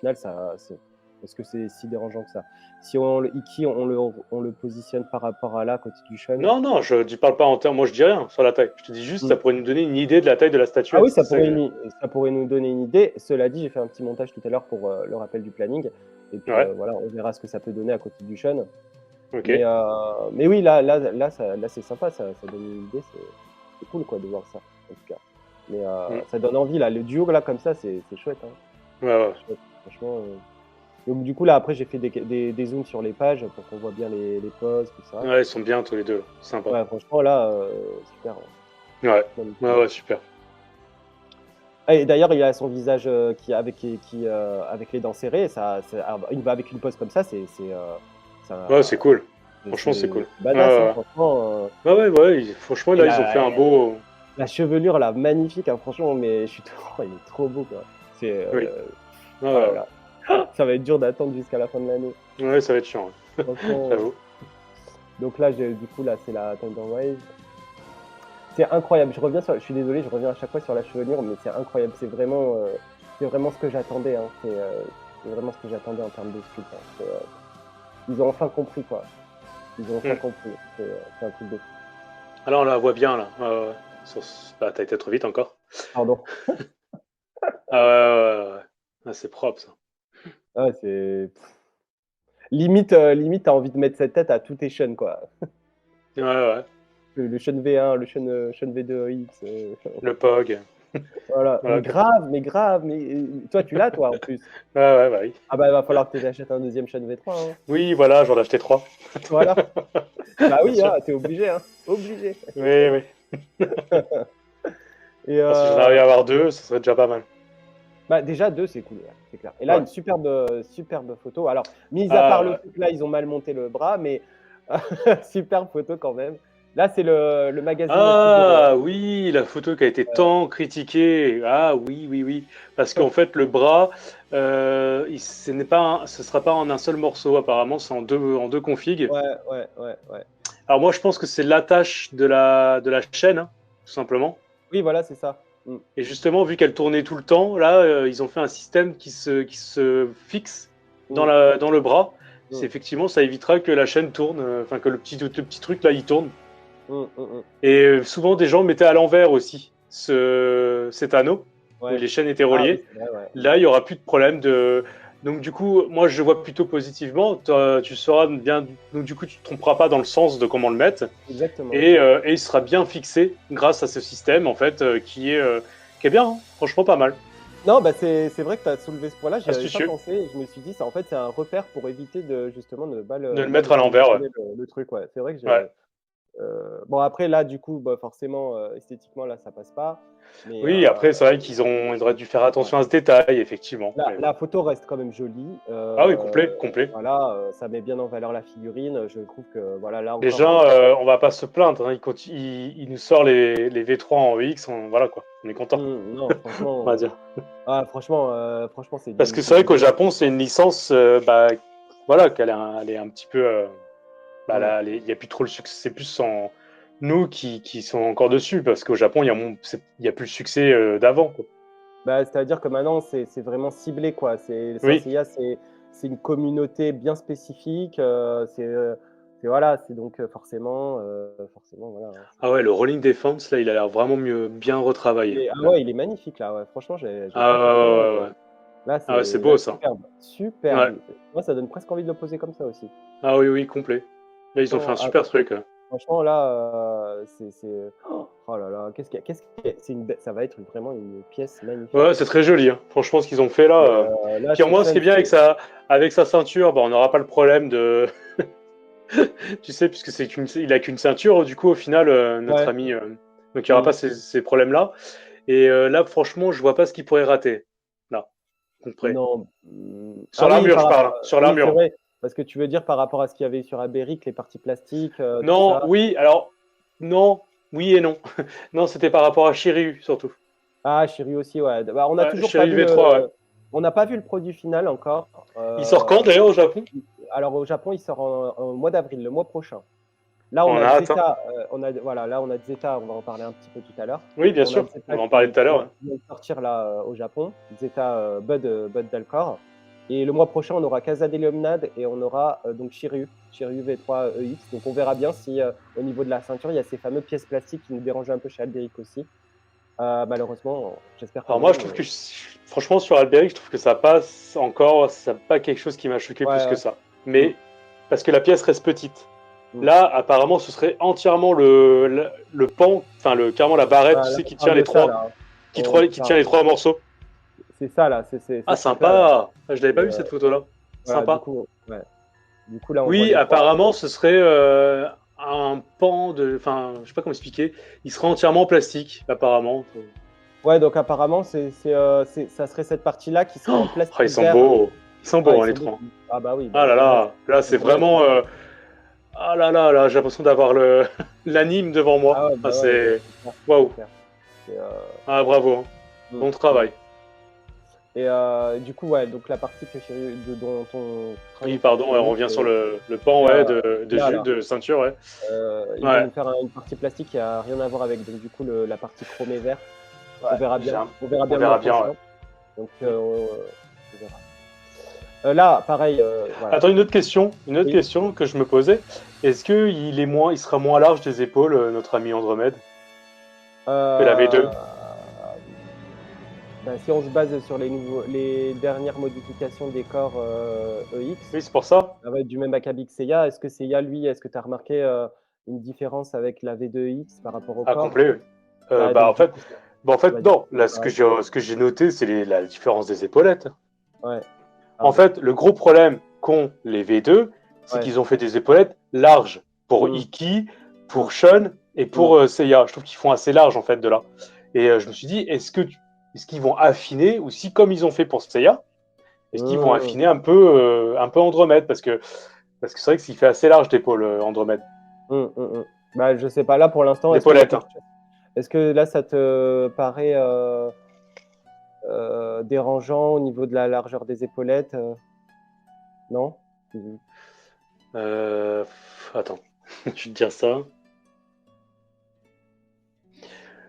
est-ce que c'est si dérangeant que ça? Si le Iki, on le positionne par rapport à là, à côté du Shun. Non, non, je ne parle pas en termes... Moi, je dis rien sur la taille. Je te dis juste, ça pourrait nous donner une idée de la taille de la Ah oui, statuette. ça pourrait nous donner une idée. Cela dit, j'ai fait un petit montage tout à l'heure pour le rappel du planning. Et puis Ouais. voilà, on verra ce que ça peut donner à côté du Shun. Ok. Mais oui, là c'est sympa, ça donne une idée. C'est cool quoi, de voir ça, en tout cas. Mais ça donne envie, là. Le duo, là, comme ça, c'est chouette. Hein. Ouais. Chouette, franchement. Donc, du coup, là, après, j'ai fait des zooms sur les pages pour qu'on voit bien les poses, tout ça. Ouais, ils sont bien tous les deux. Sympa. Ouais, franchement, là, super. Ouais, super. Et d'ailleurs, il a son visage avec les dents serrées. Il va avec une pose comme ça, Ouais, c'est cool. Franchement, c'est cool. Badass, hein, franchement. Franchement, là, ils ont fait un beau. La chevelure, là, magnifique, hein, franchement, mais il est trop beau, quoi. Oui. Voilà. Ça va être dur d'attendre jusqu'à la fin de l'année. Ouais, ça va être chiant. Franchement. J'avoue. Donc là, du coup, là, c'est la Thunder Wave. C'est incroyable. Je suis désolé, je reviens à chaque fois sur la chevelure, mais c'est incroyable. C'est vraiment ce que j'attendais. Hein. C'est vraiment ce que j'attendais en termes de sculpt. Hein. Ils ont enfin compris, quoi. Ils ont enfin compris. C'est un truc de fou. Alors, on la voit bien, là. Bah, t'as été trop vite encore. Pardon. Ouais. Ah, c'est propre, ça. Ouais, c'est... Limite, t'as envie de mettre cette tête à tous tes Shun, quoi. Ouais. Le Shun V1, le Shun V2X. Le POG. Voilà. Mais grave. Toi, tu l'as, toi, en plus. Ouais, bah oui. Ah bah, il va falloir que tu achètes un deuxième Shun V3. Hein. Oui, voilà, j'en ai acheté 3. Voilà. Bah oui, hein, t'es obligé, hein. Obligé. Oui. Et Si j'en arrive à avoir 2, ça serait déjà pas mal. bah déjà 2, c'est cool, ouais, c'est clair. Et là, une superbe photo. Alors, mis à part le fait que là, ils ont mal monté le bras, mais superbe photo quand même. Là, c'est le magazine. Ah oui, la photo qui a été tant critiquée. Ah oui. Parce qu'en fait, le bras, ce sera pas en un seul morceau, apparemment, c'est en deux configs. Ouais. Alors moi, je pense que c'est l'attache de la chaîne, hein, tout simplement. Oui, voilà, c'est ça. Et justement, vu qu'elle tournait tout le temps, là, ils ont fait un système qui se fixe dans le bras. C'est effectivement, ça évitera que la chaîne tourne, enfin que le petit truc là, il tourne. Et souvent, des gens mettaient à l'envers aussi cet anneau où les chaînes étaient reliées. Ah, oui, vrai, ouais. Là, il n'y aura plus de problème de. Donc du coup, moi, je vois plutôt positivement. Tu sauras bien. Donc du coup, tu te tromperas pas dans le sens de comment le mettre. Exactement. Et il sera bien fixé grâce à ce système en fait qui est bien. Hein. Franchement, pas mal. Non, bah c'est vrai que tu as soulevé ce point-là, j'y avais pas Astucieux. pensé. Et je me suis dit, ça, en fait, c'est un repère pour éviter de justement ne pas De le mal mettre à l'envers, ouais. positionner le truc. Ouais, c'est vrai que Ouais. bon, après, là, du coup, bah, forcément, esthétiquement, là, ça passe pas. Mais Oui, après, c'est vrai ils auraient dû faire ouais. attention à ce détail, effectivement. La, Mais bon. la photo reste quand même jolie. Ah oui, complet, complet. Voilà, ça met bien en valeur la figurine. Je trouve que voilà, là encore, Déjà, on va pas se plaindre. Hein. Il nous sort les V3 en EX, voilà quoi. On est content, Non, on va franchement, dire. franchement, Parce que c'est c'est vrai du qu'au lourd. Japon, c'est une licence, voilà, elle est un petit peu. Mm. Là, il n'y a plus trop le succès. C'est plus nous qui sont encore dessus, parce qu'au Japon, il y a plus le succès d'avant, quoi. Bah, c'est-à-dire que maintenant, c'est vraiment ciblé, quoi. Oui. Senseiya, c'est une communauté bien spécifique. Voilà, c'est donc forcément, voilà. Ah ouais, le Rolling Defense, là, il a l'air vraiment bien retravaillé. Ah Là. ouais, il est magnifique là. Ouais. Franchement, j'avais Ah pas capté. ouais, ouais, ouais, ouais. Là, Ah ouais, c'est c'est beau, ça. superbe, Ouais. superbe. Moi, ça donne presque envie de le poser comme ça aussi. Ah oui, oui, complet. Là, ils ont fait un Franchement, super truc. franchement, là, oh là là, ça va être vraiment une pièce magnifique. Ouais, c'est très joli. Hein. Franchement, ce qu'ils ont fait là. Et, là, Puis en sur moins, ce qui est bien Sensei, avec sa ceinture, bah, on n'aura pas le problème de. Tu sais, puisque il a qu'une ceinture, du coup, au final, notre ouais. ami. Donc, il n'y aura Mm. pas ces problèmes-là. Et là, franchement, je vois pas ce qu'il pourrait rater. Là, concret. Non. Sur Ah oui, l'armure, je parle. Hein. Sur oui, c'est l'armure. vrai. Parce que tu veux dire par rapport à ce qu'il y avait sur Albéric, les parties plastiques, tout Non, ça. oui, alors. Non, oui et non. Non, c'était par rapport à Shiryu, surtout. Ah, Shiryu aussi, ouais. Bah, on n'a toujours pas Shiryu vu V3, ouais. on n'a pas vu le produit final encore. Il sort quand, d'ailleurs, au Japon? Alors au Japon, il sort en mois d'avril, le mois prochain. Là, on On a a hâte, hein. Zeta, voilà, là on a Zeta, on va en parler un petit peu tout à l'heure. Oui, bien On a sûr. On Zeta va en parler tout à l'heure. Hein. qui vient de sortir là au Japon, Zeta Bud Dalcor. Et le mois prochain, on aura Casadeliumnad et on aura donc Shiryu V3 EX. Donc on verra bien si au niveau de la ceinture, il y a ces fameuses pièces plastiques qui nous dérangeaient un peu chez Alberic aussi. Malheureusement, j'espère que Alors moi, non. je trouve que, franchement, sur Alberic, je trouve que ça passe encore, c'est pas quelque chose qui m'a choqué plus que Ouais. ça. Mm. Mais, parce que la pièce reste petite. Mm. Là, apparemment, ce serait entièrement le pan, enfin, carrément la barrette, tu Là, sais, on qui tient parle les de ça, trois, là. qui tient les trois morceaux. C'est ça, là, Ah, ce truc-là. Là. sympa! Ah, je l'avais Et, pas vu, cette photo-là. voilà, du Sympa. coup, ouais. Du coup, là, on voit Oui, les trois. apparemment, ce serait un pan de... Enfin, je sais pas comment expliquer. Il serait entièrement en plastique, apparemment. Ouais, donc apparemment, ça serait cette partie-là qui serait en Oh, plastique ils sont vert. beaux. Ils sont Ouais, beaux, ils hein, les sont beaux. trois. Ah bah oui, Ah là là, là, c'est vraiment vraiment... esthétique. Ah là là, là, j'ai l'impression d'avoir l'anime devant moi. Ah ouais, Ah, bah ouais, c'est... c'est clair, c'est Waouh. clair. C'est, Ah, bravo. Hein. mm, Bon mm. travail. Et du coup, ouais, donc la partie dont on Oui, travaille sur pardon, ouais, on Shiryu, revient sur le pan, c'est, ouais, là, là. de ceinture, ouais. Ils vont Ouais. nous faire une partie plastique qui a rien à voir avec donc, du coup, la partie chromée verte. Ouais, On verra bien. On verra bien le mois bien, ouais. prochain. Donc, on verra. Là, pareil, voilà. Attends, une autre question Oui. que je me posais. Est-ce il sera moins large des épaules, notre ami Andromède, que la V2? Si on se base sur les dernières modifications des corps EX, Oui, c'est pour ça. ça va être du même acabit que Seiya. Est-ce que Seiya, lui, est-ce que tu as remarqué une différence avec la V2EX par rapport au Ah, corps? complet, oui. Donc, du coup, En ça va fait, être non. Là, pareil. ce que j'ai noté, c'est la différence des épaulettes. Ouais. En fait, le gros problème qu'ont les V2, c'est Ouais. qu'ils ont fait des épaulettes larges pour Mm. Iki, Mm. pour Shun et Mm. pour Seiya. Je trouve qu'ils font assez large en fait de là. Et je me suis dit, est-ce qu'ils vont affiner ou si comme ils ont fait pour Seiya, est-ce qu'ils vont Mm. affiner un peu Andromède parce que c'est vrai que s'il fait assez large d'épaule Andromède, Bah, je sais pas. Là, pour l'instant, est-ce qu'il y a d'épaulette. Hein. quelque chose? Est-ce que là, ça te paraît dérangeant au niveau de la largeur des épaulettes? Non? Attends, je vais te dire ça.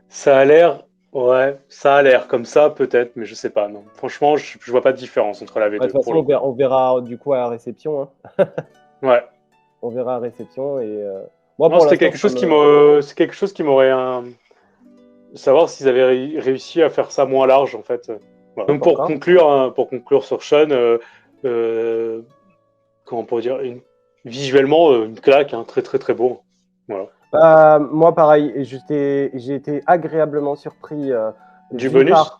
Ça a l'air, ouais, ça a l'air comme ça peut-être, mais je sais pas. Non, franchement, je vois pas de différence entre la Ouais, de V2 toute pour façon, le coup. on verra du coup à la réception. Hein. Ouais. On verra à réception. Et moi, Non, pour l'instant, ça me. c'est quelque chose qui m'aurait savoir s'ils avaient réussi à faire ça moins large en fait. Voilà. Ouais, Donc pourquoi? pour conclure sur Sean, euh, comment on pourrait dire, visuellement une claque, hein, très très très beau. Voilà. Moi, pareil, j'ai été agréablement surpris Du d'une bonus? part.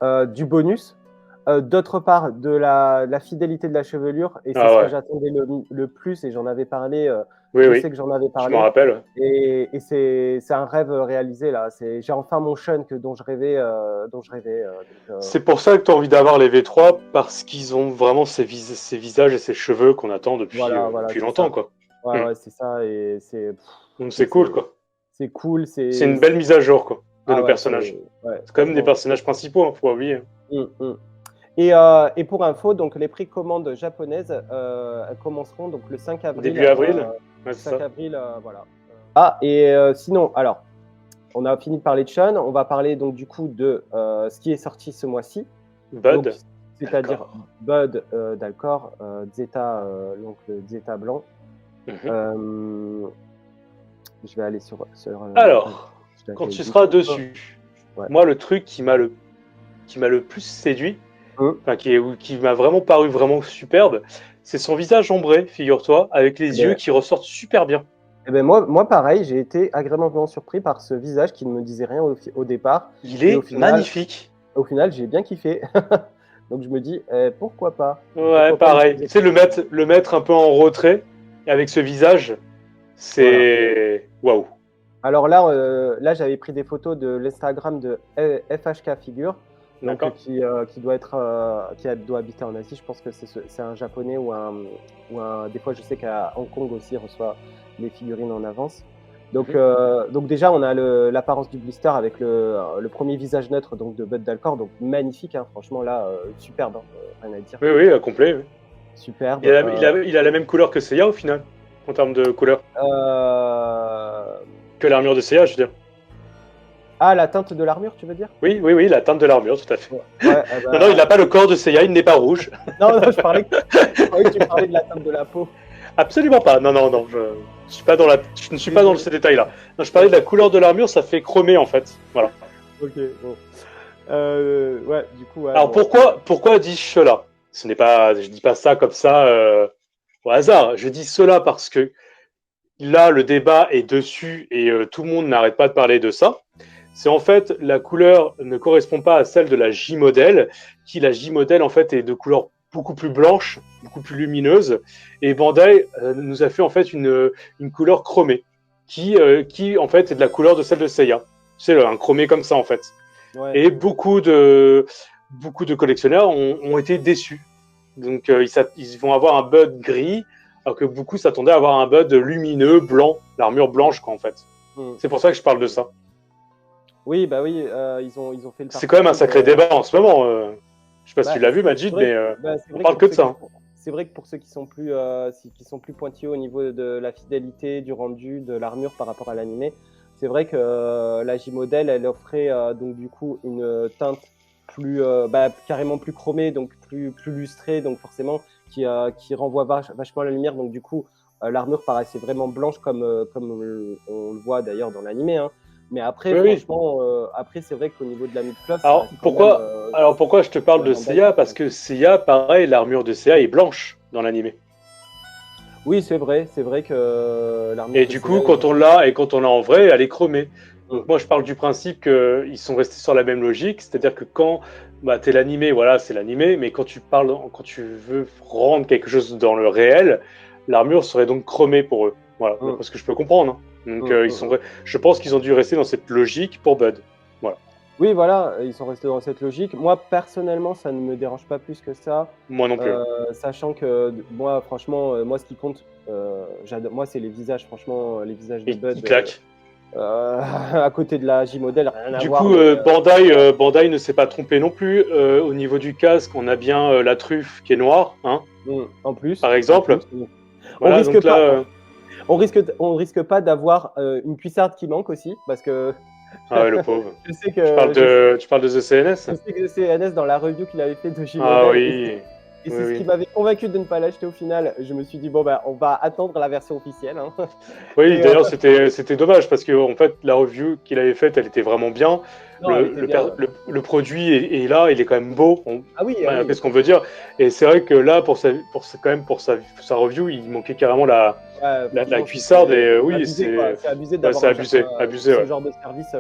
du bonus, d'autre part de la fidélité de la chevelure, et c'est Ah ce ouais. que j'attendais le plus, et j'en avais parlé, Oui, je oui, sais que j'en avais je m'en parlé, rappelle. et c'est un rêve réalisé là. J'ai enfin mon Sean dont je rêvais. C'est pour ça que tu as envie d'avoir les V3, parce qu'ils ont vraiment ces visages et ces cheveux qu'on attend Voilà, voilà, depuis c'est longtemps, ça. quoi. Ouais, ouais, c'est ça, et Donc c'est cool, quoi. c'est cool, C'est une belle mise à jour, quoi, de ah nos ouais, personnages. ouais, C'est quand même des franchement. personnages principaux, hein, faut oublier. Et pour info, donc les précommandes japonaises elles commenceront donc le 5 avril. Début avril, ouais, c'est 5 ça. avril, voilà. Ah, et sinon, alors, on a fini de parler de Sean. On va parler donc du coup de ce qui est sorti ce mois-ci. Bud, C'est-à-dire Bud d'Alcor, Zeta, donc le Zeta blanc. Je vais aller sur alors, quand tu seras dessus, ouais. moi, le truc qui m'a le plus séduit, qui m'a vraiment paru vraiment superbe, c'est son visage ombré, figure-toi, avec les yeux qui ressortent super bien. Eh ben moi, pareil, j'ai été agréablement surpris par ce visage qui ne me disait rien au départ. Il est magnifique. Au final, j'ai bien kiffé. Donc je me dis, pourquoi pas? Ouais, pourquoi pareil. Pas Tu sais, le mettre un peu en retrait, avec ce visage, c'est... Waouh. Alors là j'avais pris des photos de l'Instagram de FHK Figure, donc, qui doit habiter en Asie. Je pense que c'est un japonais ou un. Des fois, je sais qu'à Hong Kong aussi, il reçoit les figurines en avance. Donc déjà, on a l'apparence du blister avec le premier visage neutre donc, de Bud d'Alcor, donc magnifique, hein, franchement, là, superbe, rien à dire. Oui, oui, complet. Oui. Superbe. Il a la même couleur que Seiya au final, en termes de couleur. Que l'armure de Seiya, je veux dire. Ah, la teinte de l'armure, tu veux dire? Oui, oui, oui, la teinte de l'armure, tout à fait. Ouais, non, il n'a pas le corps de Seiya, il n'est pas rouge. non, je parlais que tu parlais de la teinte de la peau. Absolument pas. Non, je ne suis pas dans ces détails-là. Je parlais de la couleur de l'armure, ça fait chromer en fait. Voilà. Ok, bon. Ouais, du coup. Alors pourquoi dis-je cela? Je dis pas ça comme ça au hasard. Je dis cela parce que là, le débat est dessus et tout le monde n'arrête pas de parler de ça. C'est en fait, la couleur ne correspond pas à celle de la J-Model, qui la J-Model en fait est de couleur beaucoup plus blanche, beaucoup plus lumineuse, et Bandai nous a fait en fait une couleur chromée, qui en fait est de la couleur de celle de Seiya. C'est un chromé comme ça en fait. Ouais. Et beaucoup de collectionneurs ont été déçus. Donc ils vont avoir un Bud gris, alors que beaucoup s'attendaient à avoir un Bud lumineux, blanc, l'armure blanche quoi en fait. C'est pour ça que je parle de ça. Oui, bah oui, ils ont fait le. C'est quand même un sacré débat en ce moment. Je sais pas si tu l'as vu, Majid, mais on parle que de ça. C'est vrai que pour ceux qui sont plus pointilleux au niveau de la fidélité, du rendu, de l'armure par rapport à l'animé, c'est vrai que la J-Model, elle offrait donc du coup une teinte plus carrément plus chromée, donc plus lustrée, donc forcément qui renvoie vachement à la lumière. Donc du coup, l'armure paraissait vraiment blanche comme on le voit d'ailleurs dans l'animé. Hein. Mais après, franchement, après c'est vrai qu'au niveau de la mid-class... Alors pourquoi je te parle de Seiya? Parce que Seiya, pareil, l'armure de Seiya est blanche dans l'animé. Oui, c'est vrai que l'armure... Et du coup, quand on l'a en vrai, elle est chromée. Donc moi, je parle du principe qu'ils sont restés sur la même logique, c'est-à-dire que quand t'es l'animé, voilà, c'est l'animé, mais quand tu veux rendre quelque chose dans le réel, l'armure serait donc chromée pour eux. Voilà, parce que je peux comprendre. Hein. Donc je pense qu'ils ont dû rester dans cette logique pour Bud. Voilà. Oui, voilà, ils sont restés dans cette logique. Moi, personnellement, ça ne me dérange pas plus que ça. Moi non plus. Sachant que moi, franchement, moi, ce qui compte, moi, c'est les visages. Franchement, les visages de Bud. Ils claquent. À côté de la J-Model, rien à voir. Du coup, Bandai ne s'est pas trompé non plus. Au niveau du casque, on a bien la truffe qui est noire. Hein, en plus. Par exemple. Voilà, on risque pas d'avoir une cuissarde qui manque aussi, parce que... Ah ouais, le pauvre. Je sais que, tu parles de The CNS? Je sais que The CNS, dans la review qu'il avait fait de J-Model, ah oui. Et c'est ce qui m'avait convaincu de ne pas l'acheter au final. Je me suis dit, bon, on va attendre la version officielle. Hein. Oui, d'ailleurs, c'était dommage parce que en fait, la review qu'il avait faite, elle était vraiment bien. Le produit est là, il est quand même beau. Qu'est-ce qu'on veut dire? Et c'est vrai que là, pour sa review, il manquait carrément la cuissarde. Et oui, c'est abusé d'avoir abusé, ce genre de service.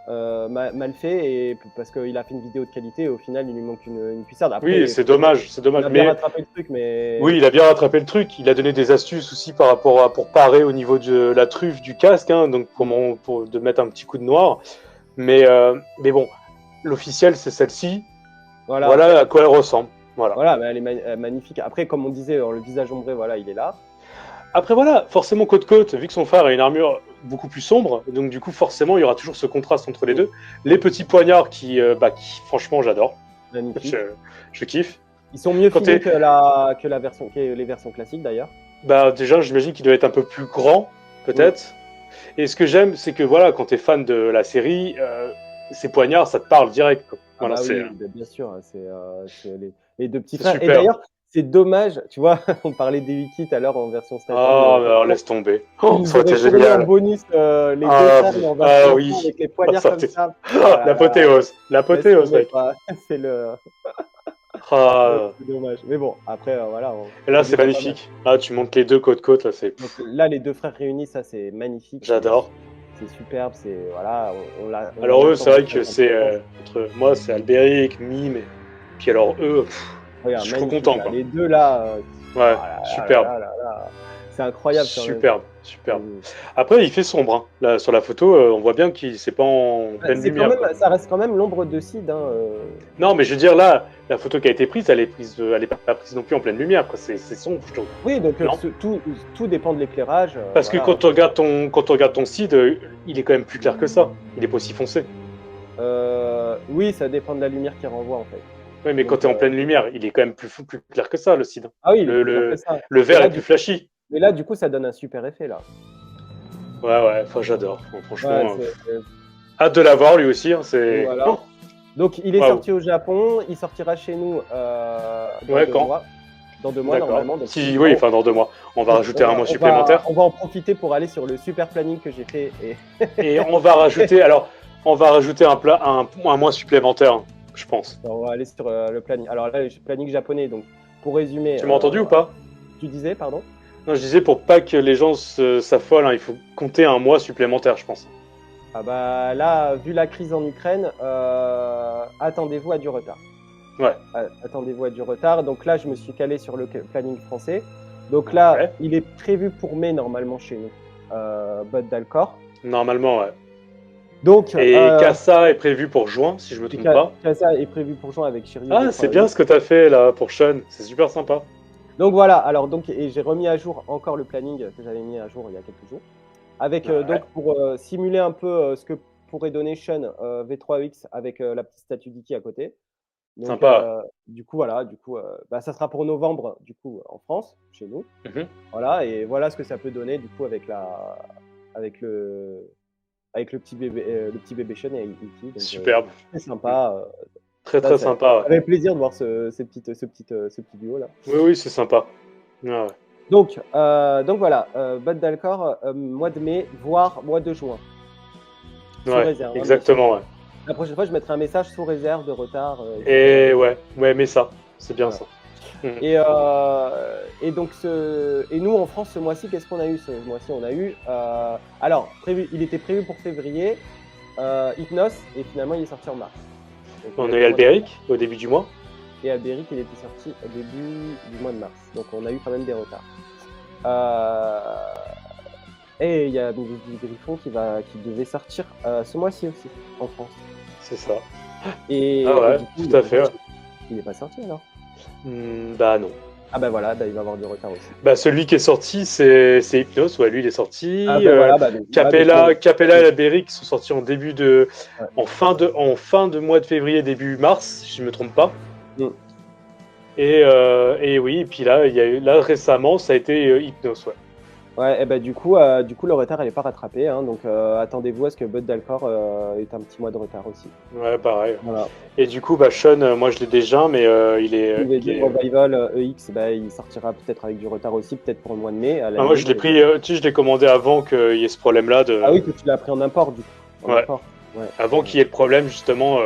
mal fait, et parce qu'il a fait une vidéo de qualité, et au final, il lui manque une puissance. Après, Oui, c'est dommage, c'est il dommage. a bien Mais rattrapé le truc, mais oui, il a bien rattrapé le truc. Il a donné des astuces aussi par rapport à pour parer au niveau de la truffe du casque, hein, donc pour de mettre un petit coup de noir. Mais bon, l'officiel c'est celle-ci. voilà. Voilà à quoi elle ressemble. Voilà. Voilà, mais elle est magnifique. Après, comme on disait, le visage ombré, voilà, il est là. Après voilà, forcément côte-côte, vu que son frère a une armure beaucoup plus sombre, donc du coup forcément il y aura toujours ce contraste entre les deux. Les petits poignards qui franchement j'adore, Magnifique. je kiffe. Ils sont mieux Quand finis t'es- que les versions classiques d'ailleurs. Bah déjà j'imagine qu'il doit être un peu plus grand, peut-être. Et ce que j'aime, c'est que voilà, quand t'es fan de la série, ces poignards, ça te parle direct, quoi. Ah Voilà, bah c'est oui, bien sûr, c'est les deux petits c'est frères. Et super. d'ailleurs, c'est dommage, tu vois, on parlait des wikis tout à l'heure en version statue. Ah, mais alors laisse tomber. Ils Oh, nous ça aurait été auraient fourni en génial. bonus les deux Ah, frères, mais en version oui. enfant, avec les poignards Ça, comme t'es- ça. Oh là là, L'apothéose. laisse L'apothéose, tomber, mec. quoi. C'est le... Ah. c'est dommage. Mais bon, après, voilà. Et là, on c'est est déjà pas mal. magnifique. Ah, tu montes les deux côte-côte, là, c'est. Donc là, les deux frères réunis, ça, c'est magnifique. J'adore. C'est superbe, c'est... Voilà, on Alors, eux, attend c'est vrai depuis que c'est. Entre moi, c'est Albéric, Mime. Puis alors, eux, Regarde, je suis trop magnifique, content, là. quoi. Les deux, là... Ouais, là, superbe. là. C'est incroyable, quand même. Superbe, superbe. Mm. Après, il fait sombre. Hein. Là, sur la photo, on voit bien qu'il c'est pas en pleine C'est quand lumière. même, Quoi. ça reste quand même l'ombre de Sid. Hein, Non, mais je veux dire, là, la photo qui a été prise, elle est pas prise non plus en pleine lumière. Quoi. C'est sombre, je trouve. Oui, donc Non. tout dépend de l'éclairage. Parce que voilà. quand on regarde ton Cid, il est quand même plus clair que ça. Il est pas aussi foncé. Oui, ça dépend de la lumière qui renvoie, en fait. Oui, mais Donc, quand tu es en pleine lumière, il est quand même plus clair que ça, le Cid. Ah oui, il est plus clair Le que ça. vert Mais là, est plus flashy. Mais là, du coup, ça donne un super effet, là. Ouais, enfin, j'adore. Franchement, Ouais, hâte de l'avoir lui aussi. Hein, c'est... voilà. Oh, Donc, il est Waouh. sorti au Japon. Il sortira chez nous dans Ouais, 2 quand mois. Dans 2 mois, d'accord. normalement. Donc, Si, oui, enfin, dans 2 mois. On va rajouter un mois supplémentaire. On va en profiter pour aller sur le super planning que j'ai fait. Et on va rajouter, un mois supplémentaire, hein, je pense. On va aller sur le planning. Alors là, le planning japonais. Donc, pour résumer. Tu m'as entendu ou pas? Tu disais, pardon? Non, je disais pour pas que les gens s'affolent, hein, il faut compter un mois supplémentaire, je pense. Ah bah là, vu la crise en Ukraine, attendez-vous à du retard. Ouais. Attendez-vous à du retard. Donc là, je me suis calé sur le planning français. Donc là, Ouais. il est prévu pour mai normalement chez nous, Bud Dalcor. Normalement, ouais. Donc, Et Kassa est prévu pour juin, si je me trompe pas. Kassa est prévu pour juin avec Shiryu. Ah, c'est bien ce que t'as fait là pour Sean, c'est super sympa. Donc voilà, alors et j'ai remis à jour encore le planning que j'avais mis à jour il y a quelques jours. Avec Ouais. donc pour simuler un peu ce que pourrait donner Sean V3X avec la petite statue d'Iki à côté. Donc, Sympa. du coup, voilà, ça sera pour novembre, du coup, en France, chez nous. Mhm. Voilà, et voilà ce que ça peut donner, du coup, avec le petit bébé Sean et Iki. Donc, Superbe. c'est sympa. Très ça sympa. Ouais. fait plaisir de voir ce petit duo là. Oui, c'est sympa. Ah, ouais. Donc voilà, Bud Dalcor, mois de mai, voire mois de juin. Sous Ouais, réserve, hein, exactement, ouais. la prochaine fois, je mettrai un message sous réserve de retard. Et ouais, mais ça, c'est bien Voilà. ça. Et donc et nous en France ce mois-ci, qu'est-ce qu'on a eu ce mois-ci? On a eu alors il était prévu pour février, Hypnos, et finalement il est sorti en mars. Donc, On a eu Albéric au début du mois. et Albéric il était sorti au début du mois de mars. Donc on a eu quand même des retards. Et il y a du Griffon qui devait sortir ce mois-ci aussi en France. C'est ça. Et Ah ouais, du coup, tout à fait. Ouais. Il n'est pas sorti alors. Bah non. Ah bah voilà, il va avoir du retard aussi. Bah celui qui est sorti, c'est Hypnos. Ouais, lui il est sorti. Ah bah voilà, Capella ouais. et Albéric sont sortis en début de, en fin de mois de février, début mars, si je me trompe pas. Mm. Et oui, et puis là, il y a eu récemment, ça a été Hypnos, ouais. Ouais, et bah du coup le retard, elle n'est pas rattrapé, hein, donc attendez-vous à ce que Bud Dalcor ait un petit mois de retard aussi. Ouais, pareil. Voilà. Et du coup, bah Sean, moi je l'ai déjà, mais il est. Revival EX, il sortira peut-être avec du retard aussi, peut-être pour le mois de mai. Moi je l'ai pris, je l'ai commandé avant qu'il y ait ce problème-là. Ah oui, que tu l'as pris en import du coup. Ouais. Avant qu'il y ait le problème justement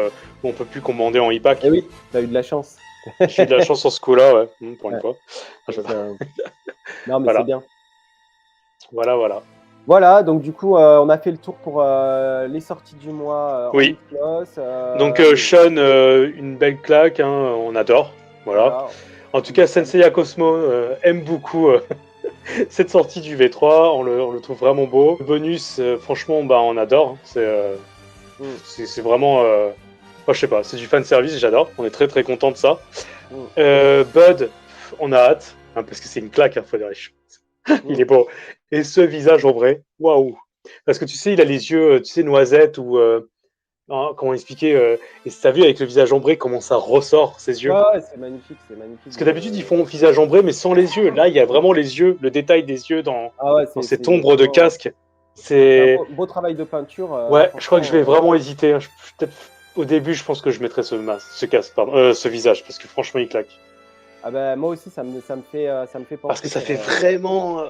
où on peut plus commander en e-pack. Eh oui, t'as eu de la chance. J'ai eu de la chance sur ce coup-là, ouais, pour une fois. Non mais Voilà. c'est bien. Voilà. Voilà, donc du coup, on a fait le tour pour les sorties du mois Oui. en Iclos. Donc Sean, une belle claque, hein, on adore. Voilà. En tout cas, Senseiya Cosmo aime beaucoup cette sortie du V3, on le trouve vraiment beau. Le bonus, franchement, bah, on adore. Hein. C'est vraiment... je sais pas, c'est du fan service, j'adore. On est très très content de ça. Bud, on a hâte, hein, parce que c'est une claque, hein, Frédéric. Il est beau. Et ce visage en vrai, waouh. Parce que tu sais, il a les yeux, tu sais, noisettes ou... comment expliquer et t'as vu avec le visage ombré comment ça ressort ses yeux. Ouais, c'est magnifique, c'est magnifique. Parce que d'habitude ils font visage ombré mais sans les yeux. Là il y a vraiment les yeux, le détail des yeux dans cette ombre de casque. C'est un beau travail de peinture. Ouais, je crois que je vais vraiment hésiter. Peut-être au début je pense que je mettrai ce casque, pardon, ce visage parce que franchement il claque. Ah bah, moi aussi ça me fait penser. Parce que ça fait vraiment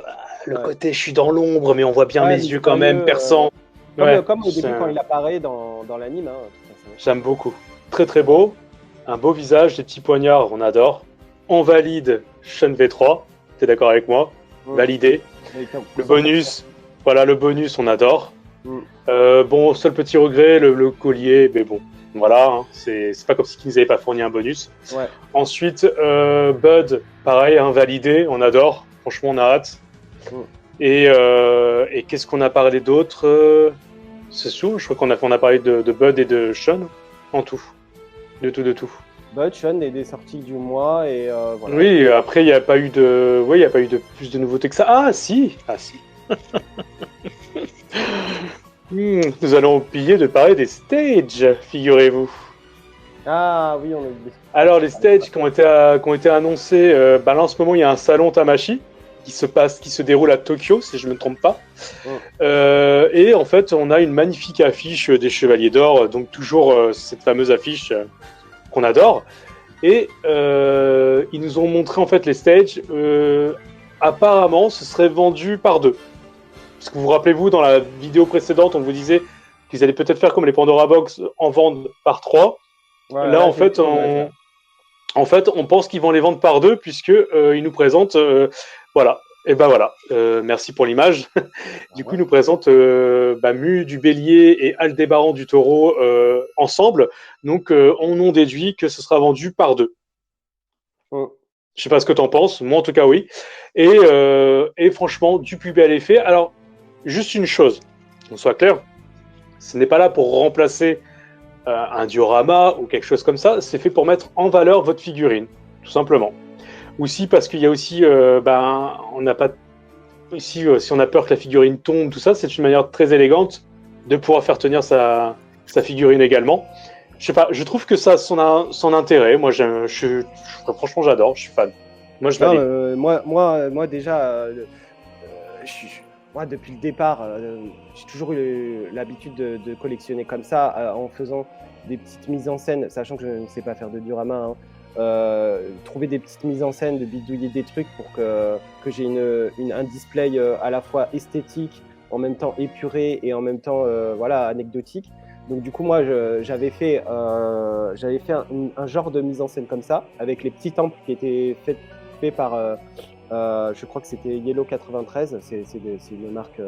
le côté je suis dans l'ombre mais on voit bien mes yeux quand même perçants. Comme au début quand il apparaît dans l'anime. Hein, j'aime beaucoup. Très très beau. Un beau visage, des petits poignards, on adore. On valide Sean V3. T'es d'accord avec moi? Validé. Le bonus, voilà le bonus, on adore. Bon, seul petit regret, le collier, mais bon, voilà, hein, c'est pas comme si qu'ils nous avaient pas fourni un bonus. Ouais. Ensuite, Bud, pareil, hein, validé, on adore. Franchement, on a hâte. Et qu'est-ce qu'on a parlé d'autre? C'est sûr, je crois qu'on a parlé de Bud et de Sean en tout. De tout. Bud, Sean et des sorties du mois et voilà. Oui, après il n'y a pas eu de, il y a pas eu de plus de nouveautés que ça. Ah si. Nous allons oublier de parler des stages, figurez-vous. Ah oui, on a oublié. Alors les stages qui ont été annoncés, là en ce moment il y a un salon Tamashi qui se déroule à Tokyo si je ne me trompe pas. Et en fait on a une magnifique affiche des Chevaliers d'Or, donc toujours cette fameuse affiche qu'on adore. Et ils nous ont montré en fait les stages. Apparemment ce serait vendu par deux. Parce que vous rappelez-vous, dans la vidéo précédente, on vous disait qu'ils allaient peut-être faire comme les Pandora Box, en vendre par 3. Ouais, là, en fait, on pense qu'ils vont les vendre par 2, puisqu'ils nous présentent... voilà. Et ben voilà. Merci pour l'image. Du coup, ils nous présentent Mu du Bélier et Aldébaran du Taureau ensemble. Donc, on en déduit que ce sera vendu par 2. Je sais pas ce que tu en penses. Moi, en tout cas, oui. Et franchement, du plus bel effet. Alors, juste une chose, qu'on soit clair, ce n'est pas là pour remplacer un diorama ou quelque chose comme ça, c'est fait pour mettre en valeur votre figurine, tout simplement. Aussi parce qu'il y a aussi, on n'a pas, si on a peur que la figurine tombe, tout ça, c'est une manière très élégante de pouvoir faire tenir sa figurine également. Je sais pas, je trouve que ça a son intérêt. Moi, franchement, j'adore, je suis fan. Moi, je valide. Moi déjà, moi, depuis le départ, j'ai toujours eu l'habitude de collectionner comme ça, en faisant des petites mises en scène, sachant que je ne sais pas faire de diorama, hein, trouver des petites mises en scène, de bidouiller des trucs pour que j'ai un display à la fois esthétique, en même temps épuré et en même temps voilà, anecdotique. Donc du coup, moi, j'avais fait un genre de mise en scène comme ça, avec les petits temples qui étaient faits par... je crois que c'était Yellow 93, c'est une marque